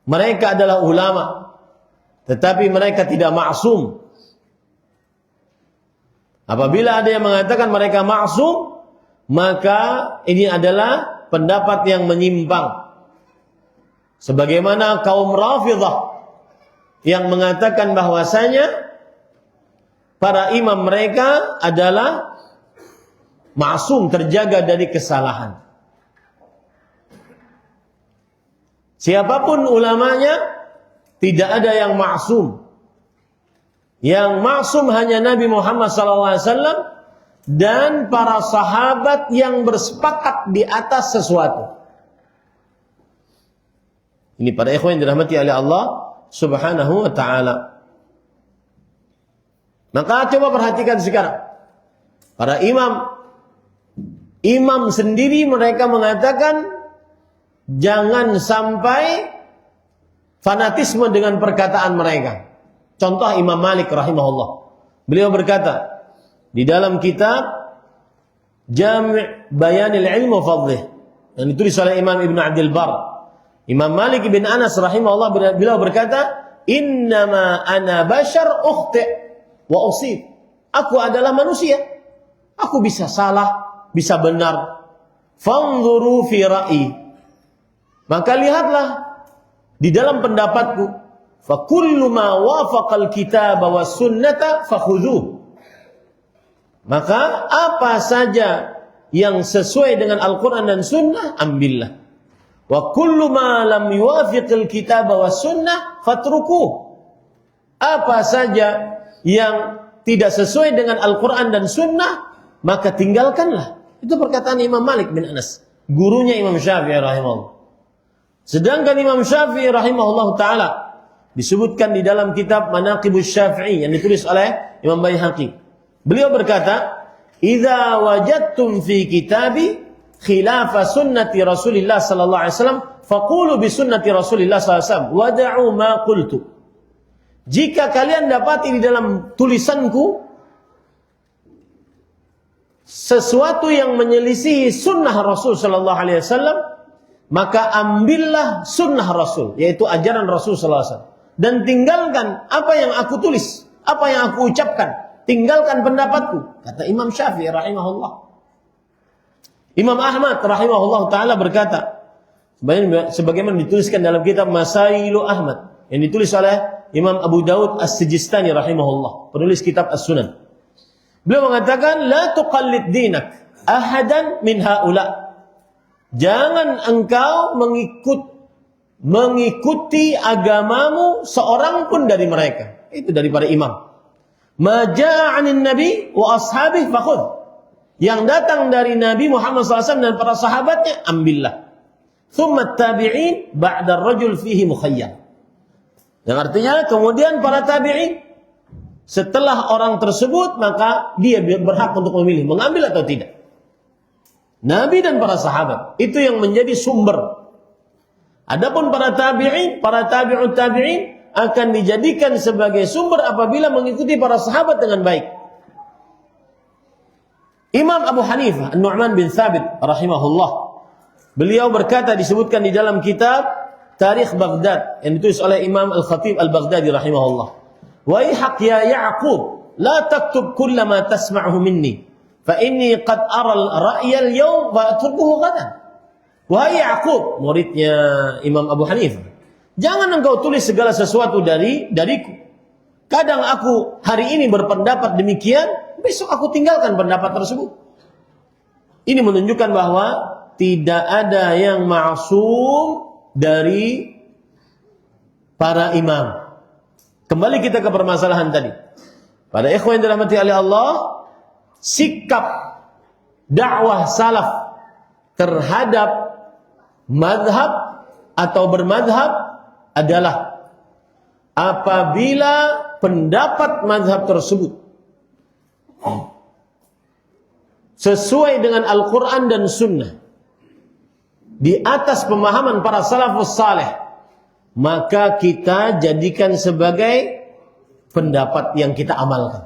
mereka adalah ulama, tetapi mereka tidak maksum. Apabila ada yang mengatakan mereka maksum, maka ini adalah pendapat yang menyimpang. Sebagaimana kaum Rafidhah yang mengatakan bahwasanya para imam mereka adalah maksum, terjaga dari kesalahan. Siapapun ulamanya, tidak ada yang maksum. Yang maksum hanya Nabi Muhammad SAW dan para sahabat yang bersepakat di atas sesuatu. Ini para ikhwan yang dirahmati oleh Allah Subhanahu wa ta'ala. Maka coba perhatikan sekarang. Para imam sendiri mereka mengatakan jangan sampai fanatisme dengan perkataan mereka. Contoh Imam Malik rahimahullah. Beliau berkata di dalam kitab Jami' Bayanil Ilm wa Fadlih yang ditulis oleh Imam Ibn Abdul Bar. Imam Malik bin Anas rahimahullah beliau berkata, "Innama ana bashar ukhti' wa usib." Aku adalah manusia. Aku bisa salah, bisa benar. Fanzuru fi ra'i. Maka lihatlah di dalam pendapatku. Fa kullu ma wafaqal kitab was sunnata fakhudhuh. Maka apa saja yang sesuai dengan Al-Qur'an dan sunnah, ambillah. Wa kullu ma lam yuwafiqil kitab was sunnah fatrukuh. Apa saja yang tidak sesuai dengan Al-Qur'an dan sunnah, maka tinggalkanlah. Itu perkataan Imam Malik bin Anas, gurunya Imam Syafi'i rahimahullah. Sedangkan Imam Syafi'i rahimahullah ta'ala disebutkan di dalam kitab Manaqibus Syafi'i yang ditulis oleh Imam Baihaqi. Beliau berkata, "Idza wajadtum fi kitabi khilafa sunnati Rasulillah sallallahu alaihi wasallam, faqulu bi sunnati Rasulillah sallallahu alaihi wasallam wada'u ma qultu." Jika kalian dapati di dalam tulisanku sesuatu yang menyelisihi sunnah Rasul sallallahu alaihi wasallam, maka ambillah sunnah Rasul, yaitu ajaran Rasul sallallahu alaihi wasallam. Dan tinggalkan apa yang aku tulis, apa yang aku ucapkan. Tinggalkan pendapatku. Kata Imam Syafi'i rahimahullah. Imam Ahmad rahimahullah ta'ala berkata, sebagaimana dituliskan dalam kitab Masailu Ahmad, yang ditulis oleh Imam Abu Daud As-Sijistani rahimahullah, penulis kitab As-Sunan. Beliau mengatakan, la tuqallid dinak ahadan min haula. Jangan engkau mengikuti agamamu seorang pun dari mereka. Itu dari para imam. Ma ja'a 'anil nabi wa ashabihi fakhudh. Yang datang dari Nabi Muhammad SAW dan para sahabatnya, ambillah. Thumma tabi'in ba'da ar-rajul fihi mukhayyar. Yang artinya kemudian para tabi'in setelah orang tersebut, maka dia berhak untuk memilih mengambil atau tidak. Nabi dan para sahabat itu yang menjadi sumber. Adapun para tabi'in, para tabi'ut tabi'in akan dijadikan sebagai sumber apabila mengikuti para sahabat dengan baik. Imam Abu Hanifah An-Nu'man bin Thabit rahimahullah, beliau berkata, disebutkan di dalam kitab Tarikh Baghdad yang ditulis oleh Imam Al-Khatib Al-Baghdadi rahimahullah, "Waihaq ya Ya'qub, la taktub kulla ma tasma'uhu minni, fa inni qad ara al-ra'ya al-yawm wa atrukuhu ghadan." Wahai Ya'qub, muridnya Imam Abu Hanifah, jangan engkau tulis segala sesuatu dariku. Kadang aku hari ini berpendapat demikian, besok aku tinggalkan pendapat tersebut. Ini menunjukkan bahwa tidak ada yang ma'sum dari para imam. Kembali kita ke permasalahan tadi. Pada ikhwan yang dirahmati oleh Allah, sikap dakwah salaf terhadap madhab atau bermadhab adalah apabila pendapat madhab tersebut sesuai dengan Al-Quran dan Sunnah, di atas pemahaman para salafus saleh, maka kita jadikan sebagai pendapat yang kita amalkan.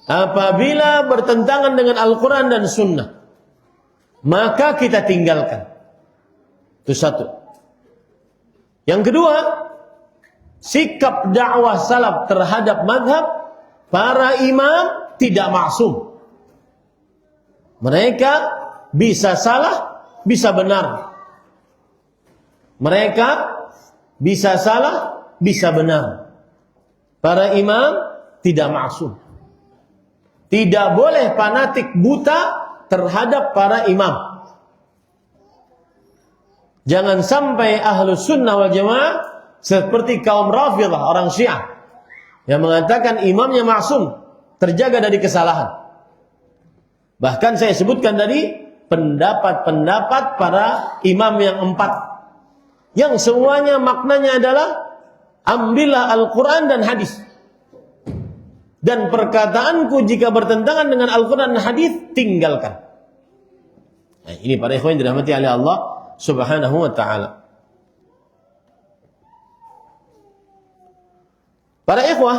Apabila bertentangan dengan Al-Quran dan Sunnah, maka kita tinggalkan. Itu satu. Yang kedua, sikap dakwah salaf terhadap madhab para imam tidak maksum. Mereka bisa salah, bisa benar. Mereka bisa salah, bisa benar. Para imam tidak maksum. Tidak boleh fanatik buta terhadap para imam. Jangan sampai Ahlus Sunnah wal Jamaah seperti kaum Rafidhah, orang Syiah, yang mengatakan imamnya maksum, terjaga dari kesalahan. Bahkan saya sebutkan tadi pendapat-pendapat para imam yang 4, yang semuanya maknanya adalah ambillah Al-Quran dan hadis. Dan perkataanku jika bertentangan dengan Al-Quran dan hadis, tinggalkan. Nah, ini para ikhwan yang dirahmati oleh Allah Subhanahu wa ta'ala. Para ikhwah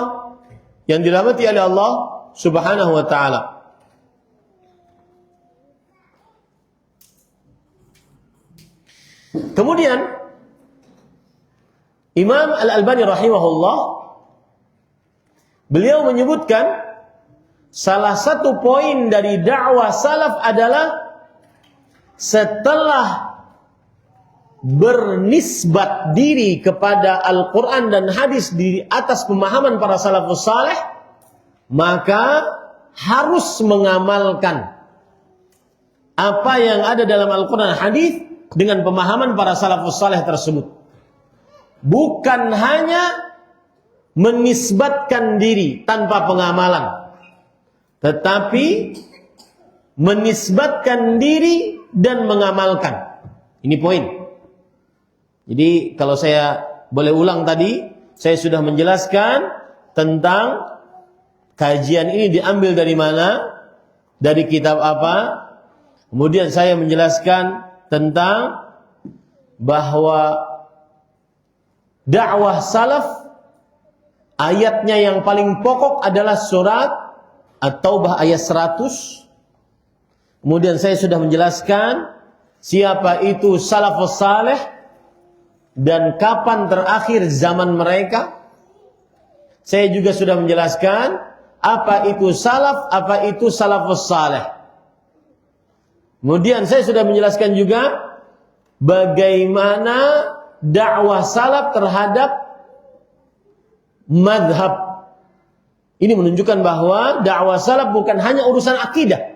yang dirahmati oleh Allah Subhanahu wa ta'ala, kemudian Imam Al-Albani rahimahullah, beliau menyebutkan salah satu poin dari dakwah salaf adalah setelah bernisbat diri kepada Al-Quran dan hadis di atas pemahaman para salafus saleh, maka harus mengamalkan apa yang ada dalam Al-Quran dan hadis dengan pemahaman para salafus saleh tersebut. Bukan hanya menisbatkan diri tanpa pengamalan, tetapi menisbatkan diri dan mengamalkan. Ini poin. Jadi kalau saya boleh ulang tadi, saya sudah menjelaskan tentang kajian ini diambil dari mana, dari kitab apa. Kemudian saya menjelaskan tentang bahwa dakwah salaf, ayatnya yang paling pokok adalah surat At-Taubah ayat 100. Kemudian saya sudah menjelaskan siapa itu salafus saleh dan kapan terakhir zaman mereka. Saya juga sudah menjelaskan apa itu salaf, apa itu salafus saleh. Kemudian saya sudah menjelaskan juga bagaimana dakwah salaf terhadap madhab. Ini menunjukkan bahwa dakwah salaf bukan hanya urusan akidah.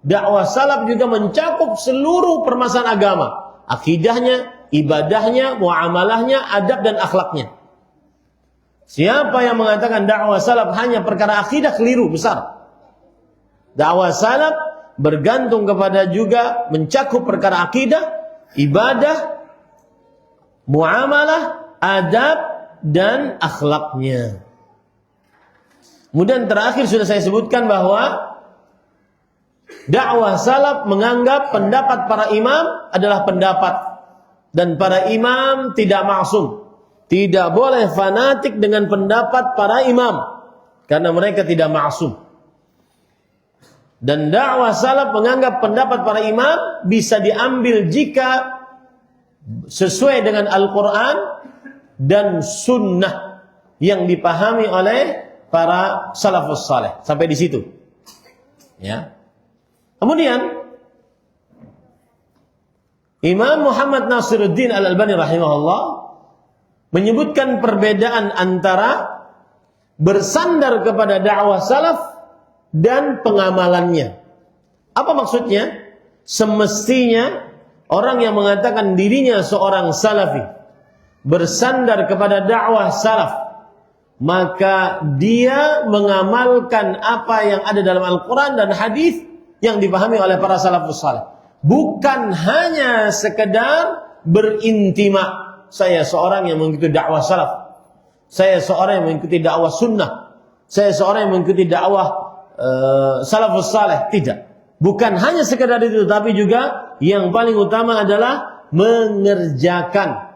Dakwah salaf juga mencakup seluruh permasalahan agama. Akidahnya, ibadahnya, muamalahnya, adab dan akhlaknya. Siapa yang mengatakan dakwah salaf hanya perkara akidah, keliru besar. Dakwah salaf bergantung kepada juga mencakup perkara akidah, ibadah, muamalah, adab dan akhlaknya. Kemudian terakhir sudah saya sebutkan bahwa dakwah salaf menganggap pendapat para imam adalah pendapat, dan para imam tidak maksum. Tidak boleh fanatik dengan pendapat para imam karena mereka tidak maksum. Dan dakwah salaf menganggap pendapat para imam bisa diambil jika sesuai dengan Al-Quran dan sunnah yang dipahami oleh para salafus saleh. Sampai di situ. Ya. Kemudian Imam Muhammad Nasiruddin Al-Albani rahimahullah menyebutkan perbedaan antara bersandar kepada dakwah salaf dan pengamalannya. Apa maksudnya? Semestinya orang yang mengatakan dirinya seorang salafi bersandar kepada dakwah salaf, maka dia mengamalkan apa yang ada dalam Al-Quran dan hadis yang dipahami oleh para salafus saleh. Bukan hanya sekedar berintima, saya seorang yang mengikuti dakwah salaf, saya seorang yang mengikuti dakwah sunnah, saya seorang yang mengikuti dakwah salafus saleh. Tidak. Bukan hanya sekedar itu, tapi juga yang paling utama adalah mengerjakan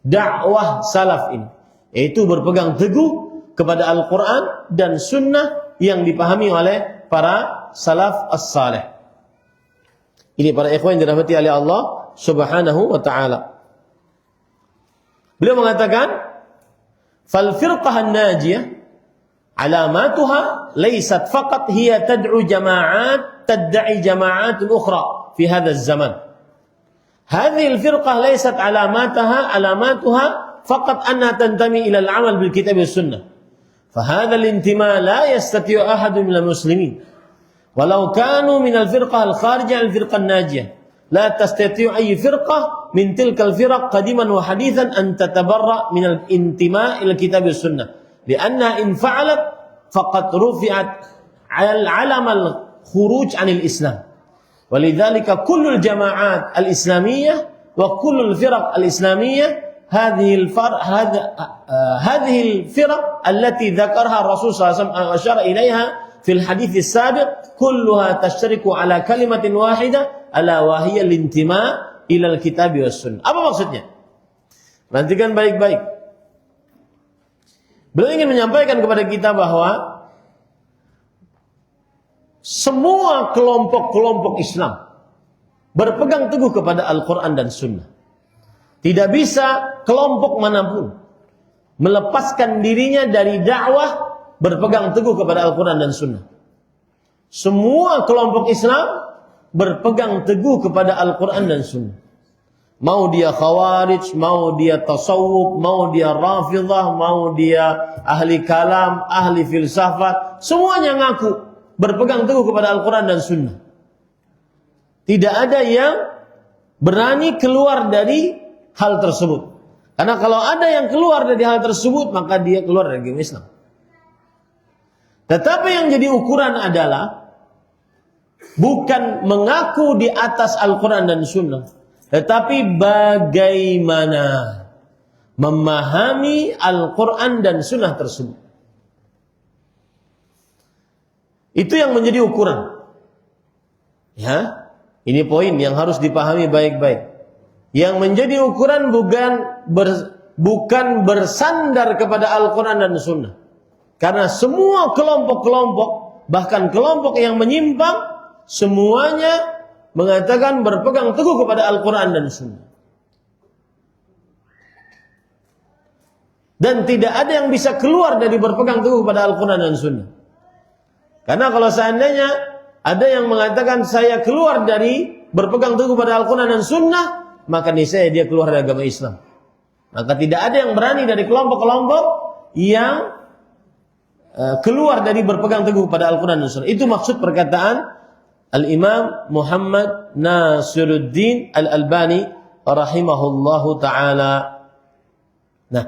dakwah salaf ini, yaitu berpegang teguh kepada Al-Quran dan Sunnah yang dipahami oleh para salaf as-salih. Ini para ikhwan yang dirahmati oleh Allah Subhanahu wa ta'ala. Beliau mengatakan, fal firqah an-najiyah alamatuha laysat faqat hiya tad'u jama'at tad'i jama'at ukhra fi hadha az-zaman. Hadhihi al-firqah laysat alamatuha faqat annaha tantami ila al-'amal bil kitab was sunnah. Fahadha al-intima la yastati'u ahadun min al-muslimin. Walau kanu min al-firqah al-kharijah al-firqah an-najiyah. La tastati'u ayy firqah min tilka al-firaq qadiman wa hadithan an tatabarra min al-intima' ila kitab was-sunnah. Lianna in fa'alat faqad rufi'at 'alam al-khuruj 'anil Islam. Walidzalika kullu al-jama'at al-islamiyyah wa kullu al-firaq al-islamiyyah هذه الفرق التي ذكرها الرسول صلى الله عليه وسلم وأشار إليها في الحديث السابق كلها تشترك على كلمة واحدة ألا وهي الانتماء إلى الكتاب والسنة. Apa maksudnya? Perhatikan baik-baik. Beliau ingin menyampaikan kepada kita bahwa semua kelompok-kelompok Islam berpegang teguh kepada Al-Quran dan Sunnah. Tidak bisa kelompok manapun melepaskan dirinya dari dakwah berpegang teguh kepada Al-Quran dan Sunnah. Semua kelompok Islam berpegang teguh kepada Al-Quran dan Sunnah. Mau dia khawarij, mau dia tasawuf, mau dia rafidhah, mau dia ahli kalam, ahli filsafat, semuanya ngaku berpegang teguh kepada Al-Quran dan Sunnah. Tidak ada yang berani keluar dari hal tersebut. Karena kalau ada yang keluar dari hal tersebut, maka dia keluar dari agama Islam. Tetapi yang jadi ukuran adalah bukan mengaku di atas Al-Quran dan Sunnah, tetapi bagaimana memahami Al-Quran dan Sunnah tersebut. Itu yang menjadi ukuran. Ya, ini poin yang harus dipahami baik-baik. Yang menjadi ukuran bukan bersandar kepada Al-Quran dan Sunnah. Karena semua kelompok-kelompok, bahkan kelompok yang menyimpang, semuanya mengatakan berpegang teguh kepada Al-Quran dan Sunnah. Dan tidak ada yang bisa keluar dari berpegang teguh kepada Al-Quran dan Sunnah. Karena kalau seandainya ada yang mengatakan saya keluar dari berpegang teguh kepada Al-Quran dan Sunnah, maka niscaya dia keluar dari agama Islam. Maka tidak ada yang berani dari kelompok-kelompok yang keluar dari berpegang teguh pada Al-Quran dan Sunnah. Itu maksud perkataan Al-Imam Muhammad Nasiruddin Al-Albani rahimahullahu ta'ala. Nah,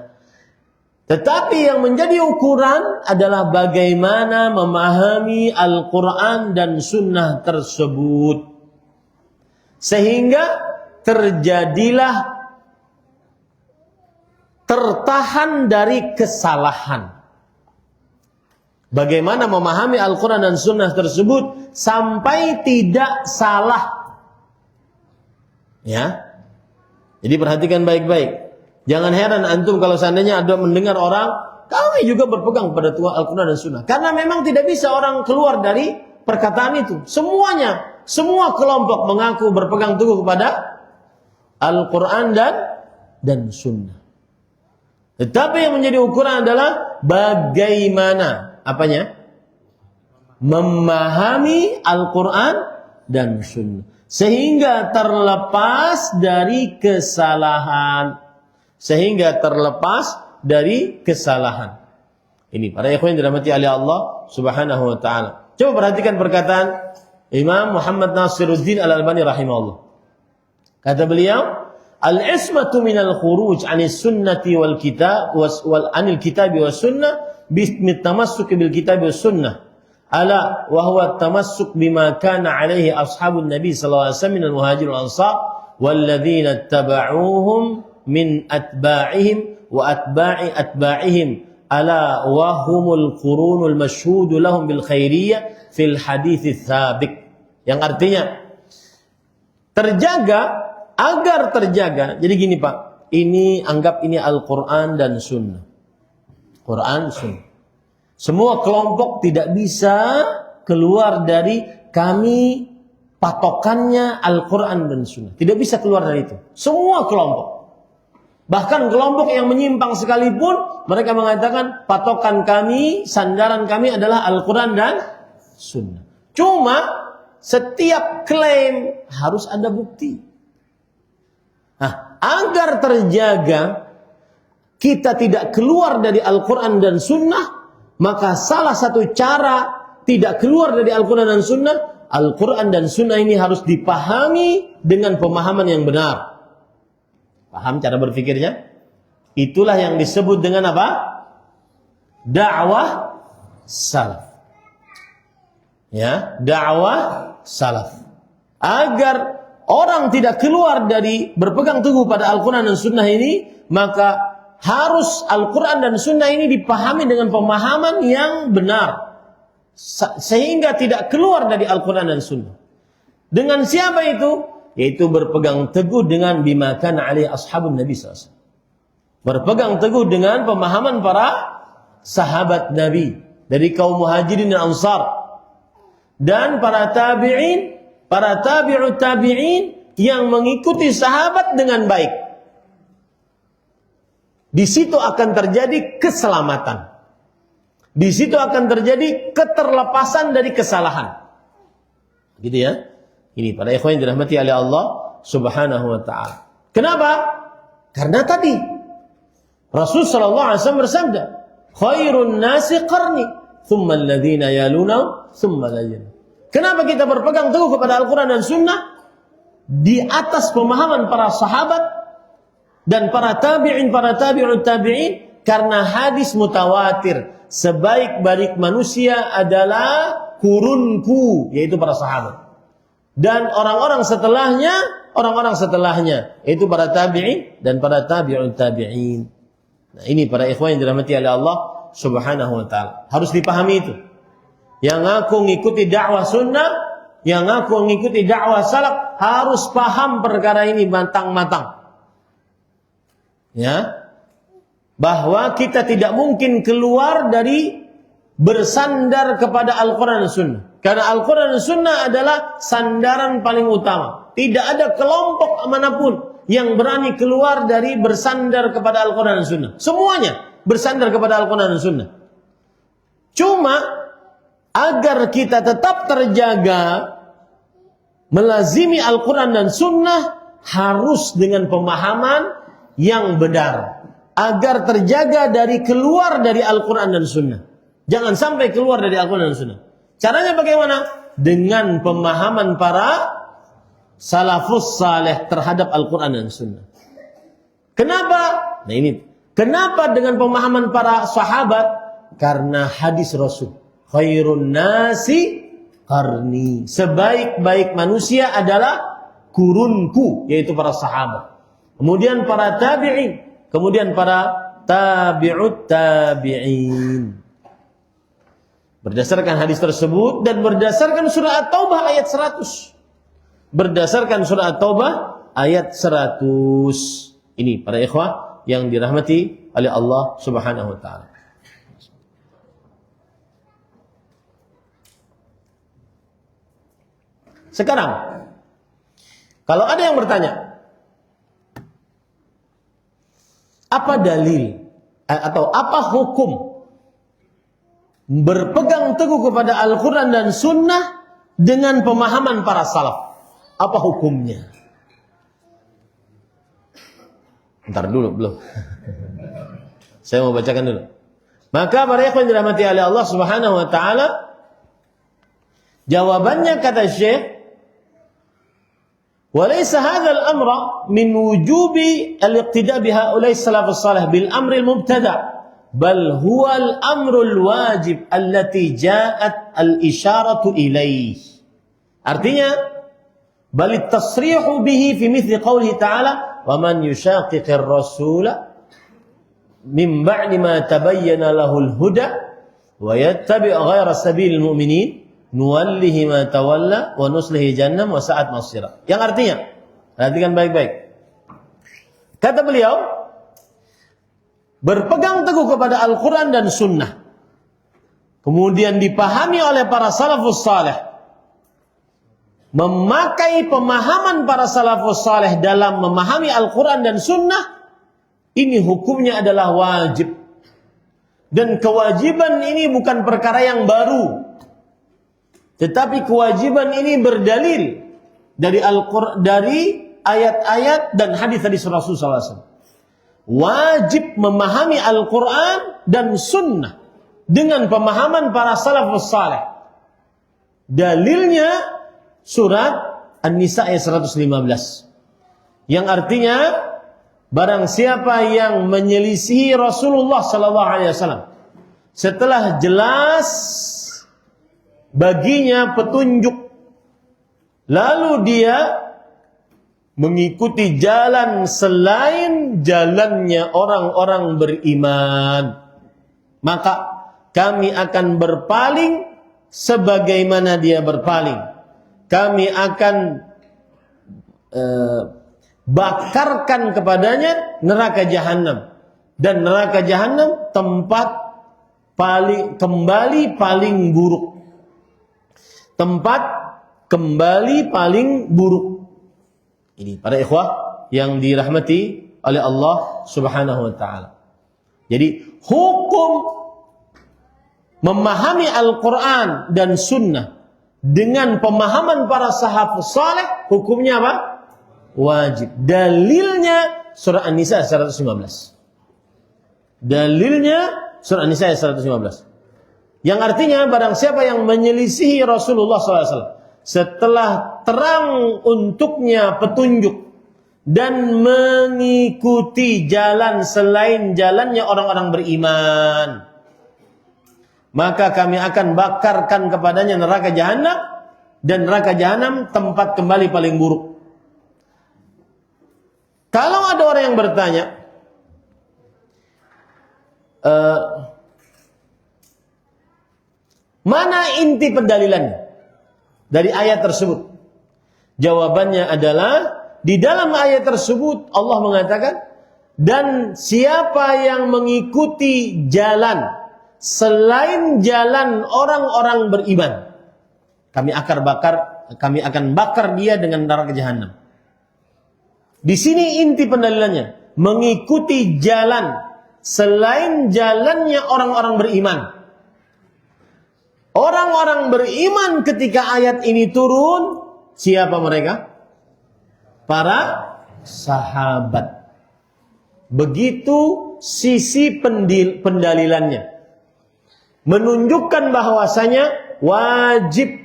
tetapi yang menjadi ukuran adalah bagaimana memahami Al-Quran dan Sunnah tersebut. Sehingga terjadilah tertahan dari kesalahan. Bagaimana memahami Al-Quran dan Sunnah tersebut sampai tidak salah. Ya, jadi perhatikan baik-baik. Jangan heran antum kalau seandainya ada mendengar orang, kami juga berpegang pada Al-Quran dan Sunnah. Karena memang tidak bisa orang keluar dari perkataan itu. Semuanya, semua kelompok mengaku berpegang teguh kepada Al-Quran dan Sunnah. Tetapi yang menjadi ukuran adalah bagaimana apanya? Memahami Al-Quran dan Sunnah. Sehingga terlepas dari kesalahan. Ini para ikhwan yang dirahmati oleh Allah Subhanahu wa ta'ala. Coba perhatikan perkataan Imam Muhammad Nasiruddin Al-Albani rahimahullah. Kata beliau, al-ismatu minal khuruj 'anis sunnati wal kitab wal 'anil kitabi was sunnah bismi tamassuk bil kitabi was sunnah. Ala wa huwa tamassuk bima kana 'alaihi ashabun nabi sallallahu alaihi wasallam minal muhajirin wal ansar wal ladzina ittaba'uuhum min atba'ihim wa atba'i atba'ihim ala wa humul qurunul mashhud lahum bil khairiyyah fil hadits tsabiq. Yang artinya terjaga, agar terjaga. Jadi gini Pak, anggap ini Al-Quran dan Sunnah. Quran, Sunnah. Semua kelompok tidak bisa keluar dari kami patokannya Al-Quran dan Sunnah. Tidak bisa keluar dari itu. Semua kelompok. Bahkan kelompok yang menyimpang sekalipun, mereka mengatakan patokan kami, sandaran kami adalah Al-Quran dan Sunnah. Cuma setiap klaim harus ada bukti. Nah, agar terjaga kita tidak keluar dari Al-Quran dan Sunnah, maka salah satu cara tidak keluar dari Al-Quran dan Sunnah, Al-Quran dan Sunnah ini harus dipahami dengan pemahaman yang benar. Paham cara berpikirnya? Itulah yang disebut dengan apa? Dakwah salaf. Ya, dakwah salaf. Agar orang tidak keluar dari berpegang teguh pada Al-Quran dan Sunnah ini, maka harus Al-Quran dan Sunnah ini dipahami dengan pemahaman yang benar. Sehingga tidak keluar dari Al-Quran dan Sunnah. Dengan siapa itu? Yaitu berpegang teguh dengan bima kana alaihi ashabun Nabi SAW. Berpegang teguh dengan pemahaman para sahabat Nabi. Dari kaum muhajirin dan ansar. Dan para tabi'in, para tabi'ut tabi'in yang mengikuti sahabat dengan baik. Di situ akan terjadi keselamatan. Di situ akan terjadi keterlepasan dari kesalahan. Gitu ya. Ini para ikhwan yang dirahmati oleh Allah Subhanahu wa taala. Kenapa? Karena tadi Rasul sallallahu alaihi wasallam bersabda, "Khairun nasi qarni, thumma alladhina yaluna, thumma alladhina." Kenapa kita berpegang teguh kepada Al-Qur'an dan Sunnah di atas pemahaman para sahabat dan para tabi'in, para tabi'ut tabi'in? Karena hadis mutawatir, sebaik-baik manusia adalah kurunku, yaitu para sahabat. Dan orang-orang setelahnya, yaitu para tabi'in dan para tabi'ut tabi'in. Nah, ini para ikhwan yang dirahmati oleh Allah Subhanahu wa taala. Harus dipahami itu. Yang ngaku ngikuti dakwah sunnah, yang ngaku ngikuti dakwah salaf, harus paham perkara ini matang-matang. Ya. Bahwa kita tidak mungkin keluar dari bersandar kepada Al-Quran dan Sunnah. Karena Al-Quran dan Sunnah adalah sandaran paling utama. Tidak ada kelompok manapun yang berani keluar dari bersandar kepada Al-Quran dan Sunnah. Semuanya bersandar kepada Al-Quran dan Sunnah. Cuma agar kita tetap terjaga melazimi Al-Quran dan Sunnah, harus dengan pemahaman yang benar. Agar terjaga dari keluar dari Al-Quran dan Sunnah. Jangan sampai keluar dari Al-Quran dan Sunnah. Caranya bagaimana? Dengan pemahaman para salafus saleh terhadap Al-Quran dan Sunnah. Kenapa? Nah ini. Kenapa dengan pemahaman para sahabat? Karena hadis Rasul. Khairun nasi qarni. Sebaik-baik manusia adalah kurunku, yaitu para sahabat. Kemudian para tabi'in. Kemudian para tabi'ut tabi'in. Berdasarkan hadis tersebut dan berdasarkan surah At-Taubah ayat 100. Berdasarkan surah At-Taubah ayat 100. Ini para ikhwah yang dirahmati oleh Allah Subhanahu wa taala. Sekarang kalau ada yang bertanya, apa dalil atau apa hukum berpegang teguh kepada Al-Quran dan Sunnah dengan pemahaman para salaf? Apa hukumnya? Bentar dulu, belum. Saya mau bacakan dulu. Maka para ikhwan dirahmati oleh Allah Subhanahu wa taala, jawabannya kata Syekh, "Walaysa hadzal amra min wujubi al-iqtida' bihaula'i salafus salih bil amri al-mubtada'. Bal huwa al-amrul wajib allati ja'at al-isharatu ilaih." Artinya, bal at-tasrihu bihi fi mithli qawlihi ta'ala, "Wa man yushaqiqir rasula min ba'di ma tabayyana lahul huda wa yattabi' ghayra sabilil mu'minin nuwallihi ma tawalla wa nuslihi jahannam wa sa'at masira. Yang artinya, perhatikan baik-baik. Kata beliau, berpegang teguh kepada Al-Quran dan Sunnah, kemudian dipahami oleh para salafus saleh, memakai pemahaman para salafus saleh dalam memahami Al-Quran dan Sunnah, ini hukumnya adalah wajib. Dan kewajiban ini bukan perkara yang baru, tetapi kewajiban ini berdalil dari Al-Quran, dari ayat-ayat dan hadis-hadis Rasulullah SAW. Wajib memahami Al-Quran dan Sunnah dengan pemahaman para salafus saleh. Dalilnya surat An-Nisa ayat 115. Yang artinya, barang siapa yang menyelisihi Rasulullah SAW setelah jelas baginya petunjuk, lalu dia mengikuti jalan selain jalannya orang-orang beriman, maka kami akan berpaling sebagaimana dia berpaling. Kami akan bakarkan kepadanya neraka jahanam, dan neraka jahanam tempat kembali paling buruk. Tempat kembali paling buruk. Ini para ikhwah yang dirahmati oleh Allah Subhanahu wa taala. Jadi hukum memahami Al-Quran dan Sunnah dengan pemahaman para sahabat saleh, hukumnya apa? Wajib. Dalilnya surah An-Nisa 115. Dalilnya surah An-Nisa 115. Yang artinya barang siapa yang menyelisihi Rasulullah SAW setelah terang untuknya petunjuk dan mengikuti jalan selain jalannya orang-orang beriman, maka kami akan bakarkan kepadanya neraka jahanam, dan neraka jahanam tempat kembali paling buruk. Kalau ada orang yang bertanya, mana inti pendalilannya dari ayat tersebut? Jawabannya adalah, di dalam ayat tersebut Allah mengatakan, dan siapa yang mengikuti jalan selain jalan orang-orang beriman, kami akan bakar dia dengan neraka jahanam. Di sini inti pendalilannya, mengikuti jalan selain jalannya orang-orang beriman. Orang-orang beriman ketika ayat ini turun, siapa mereka? Para sahabat. Begitu sisi pendalilannya. Menunjukkan bahwasanya wajib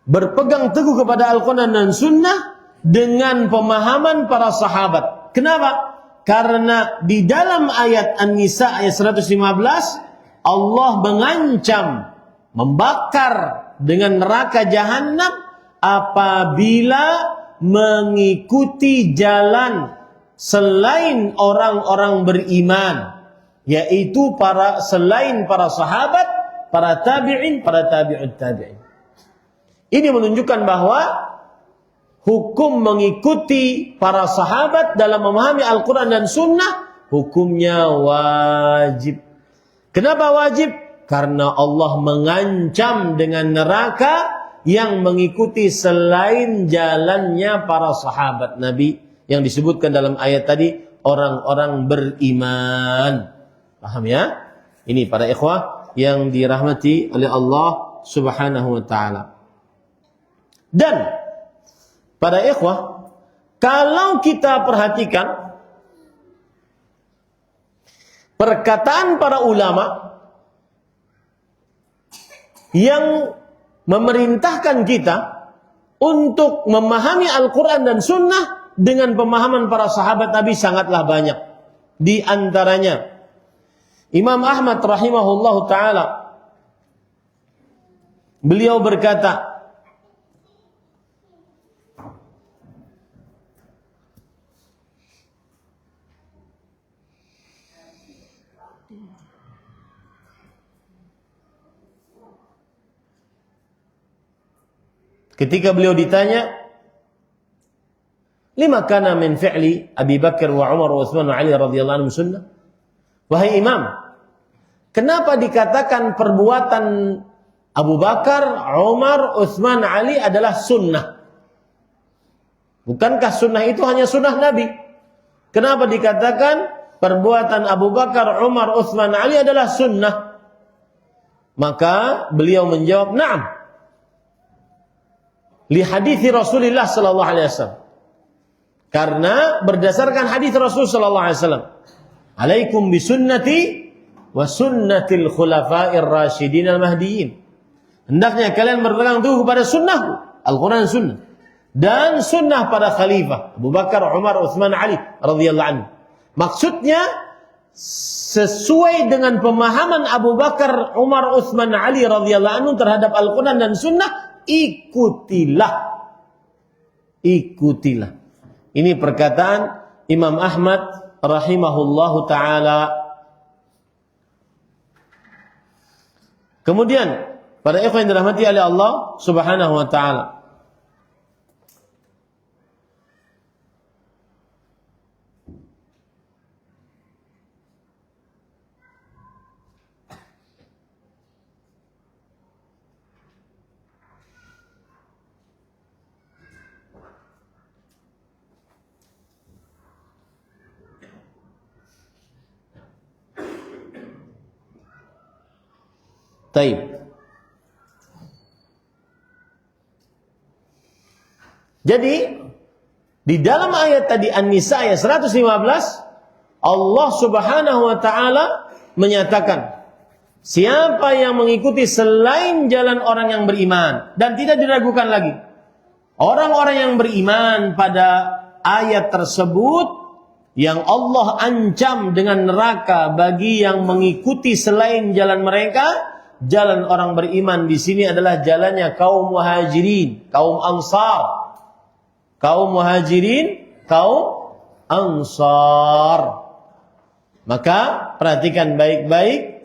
berpegang teguh kepada Al-Quran dan Sunnah dengan pemahaman para sahabat. Kenapa? Karena di dalam ayat An-Nisa ayat 115, Allah mengancam membakar dengan neraka jahanam apabila mengikuti jalan selain orang-orang beriman, yaitu selain para sahabat, para tabi'in, para tabi'ut tabi'in. Ini menunjukkan bahwa hukum mengikuti para sahabat dalam memahami Al-Quran dan Sunnah hukumnya wajib. Kenapa wajib? Karena Allah mengancam dengan neraka yang mengikuti selain jalannya para sahabat Nabi yang disebutkan dalam ayat tadi, orang-orang beriman. Paham ya? Ini para ikhwah yang dirahmati oleh Allah Subhanahu wa taala. Dan para ikhwah, kalau kita perhatikan perkataan para ulama yang memerintahkan kita untuk memahami Al-Quran dan Sunnah dengan pemahaman para sahabat Nabi sangatlah banyak. Di antaranya Imam Ahmad rahimahullahu ta'ala, beliau berkata, ketika beliau ditanya, lima kana min fi'li Abi Bakar wa Umar wa Utsman wa Ali radhiyallahu anhum sunnah? Wahai imam, kenapa dikatakan perbuatan Abu Bakar, Umar, Utsman, Ali adalah sunnah? Bukankah sunnah itu hanya sunnah Nabi? Kenapa dikatakan perbuatan Abu Bakar, Umar, Utsman, Ali adalah sunnah? Maka beliau menjawab, na'am. Li hadithi Rasulullah sallallahu alaihi wasallam. Karena berdasarkan hadis Rasul sallallahu alaihi wasallam, alaikum bisunnati wa sunnatil khulafa'ir rasyidin al-mahdiyyin. Hendaknya kalian berpegang teguh kepada sunnahku, Al-Quran sunnah, dan sunnah para khalifah Abu Bakar, Umar, Utsman, Ali radhiyallahu anhu. Maksudnya sesuai dengan pemahaman Abu Bakar, Umar, Utsman, Ali radhiyallahu anhu terhadap Al-Quran dan sunnah, ikutilah. Ikutilah. Ini perkataan Imam Ahmad rahimahullahu ta'ala. Kemudian, para ikhwan yang dirahmati oleh Allah subhanahu wa ta'ala, taib. Jadi di dalam ayat tadi An-Nisa ayat 115, Allah Subhanahu wa taala menyatakan, siapa yang mengikuti selain jalan orang yang beriman, dan tidak diragukan lagi, orang-orang yang beriman pada ayat tersebut yang Allah ancam dengan neraka bagi yang mengikuti selain jalan mereka. Jalan orang beriman di sini adalah jalannya kaum muhajirin, kaum ansar. Kaum muhajirin, kaum ansar. Maka perhatikan baik-baik,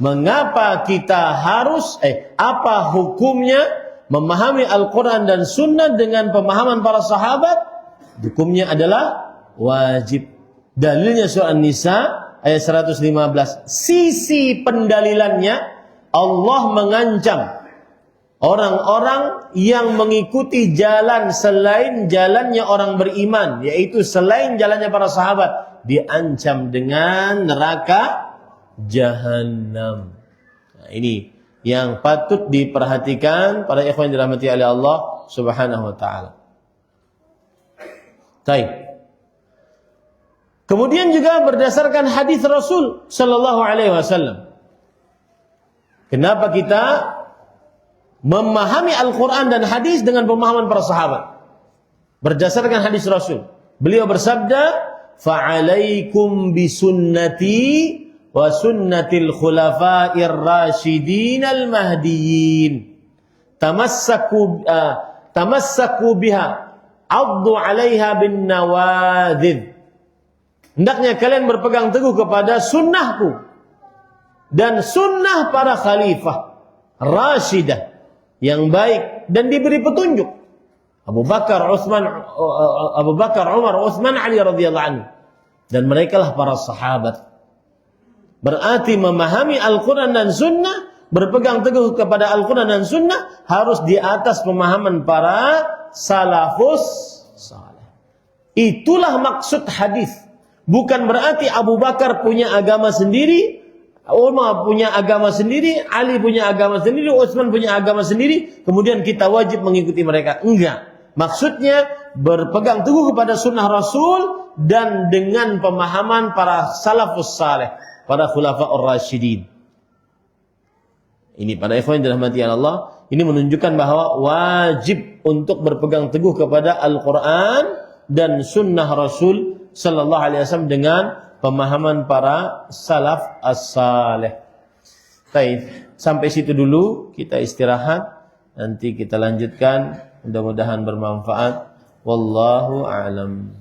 mengapa kita harus apa hukumnya memahami Al-Quran dan Sunnah dengan pemahaman para sahabat? Hukumnya adalah wajib. Dalilnya surah An-Nisa ayat 115. Sisi pendalilannya, Allah mengancam orang-orang yang mengikuti jalan selain jalannya orang beriman, yaitu selain jalannya para sahabat, diancam dengan neraka Jahannam. Nah, ini yang patut diperhatikan para ikhwan yang dirahmati oleh Allah Subhanahu wa taala. Baik. Kemudian juga berdasarkan hadis Rasul sallallahu alaihi wasallam, kenapa kita memahami Al-Quran dan hadis dengan pemahaman para sahabat? Berdasarkan hadis Rasul, beliau bersabda, fa'alaikum bisunnati wa sunnatil khulafa'ir rasyidin al-mahdiyyin. Tamassaku biha, addu 'alaiha bin nawadhid. Hendaknya kalian berpegang teguh kepada sunnahku dan sunnah para khalifah Rashidah yang baik dan diberi petunjuk. Abu Bakar, Umar, Utsman, Ali radhiyallahu anhu. Dan mereka lah para sahabat. Berarti memahami Al-Quran dan Sunnah, berpegang teguh kepada Al-Quran dan Sunnah, harus di atas pemahaman para salafus saleh. Itulah maksud hadis. Bukan berarti Abu Bakar punya agama sendiri, Umar punya agama sendiri, Ali punya agama sendiri, Utsman punya agama sendiri, kemudian kita wajib mengikuti mereka. Enggak. Maksudnya berpegang teguh kepada sunnah Rasul dan dengan pemahaman para salafus saleh, para khulafa'ur rasyidin. Ini pada ikhwan yang dirahmati Allah, ini menunjukkan bahwa wajib untuk berpegang teguh kepada Al-Quran dan sunnah Rasul sallallahu alaihi wasallam dengan pemahaman para salaf as-saleh. Baik, sampai situ dulu kita istirahat. Nanti kita lanjutkan. Mudah-mudahan bermanfaat. Wallahu a'lam.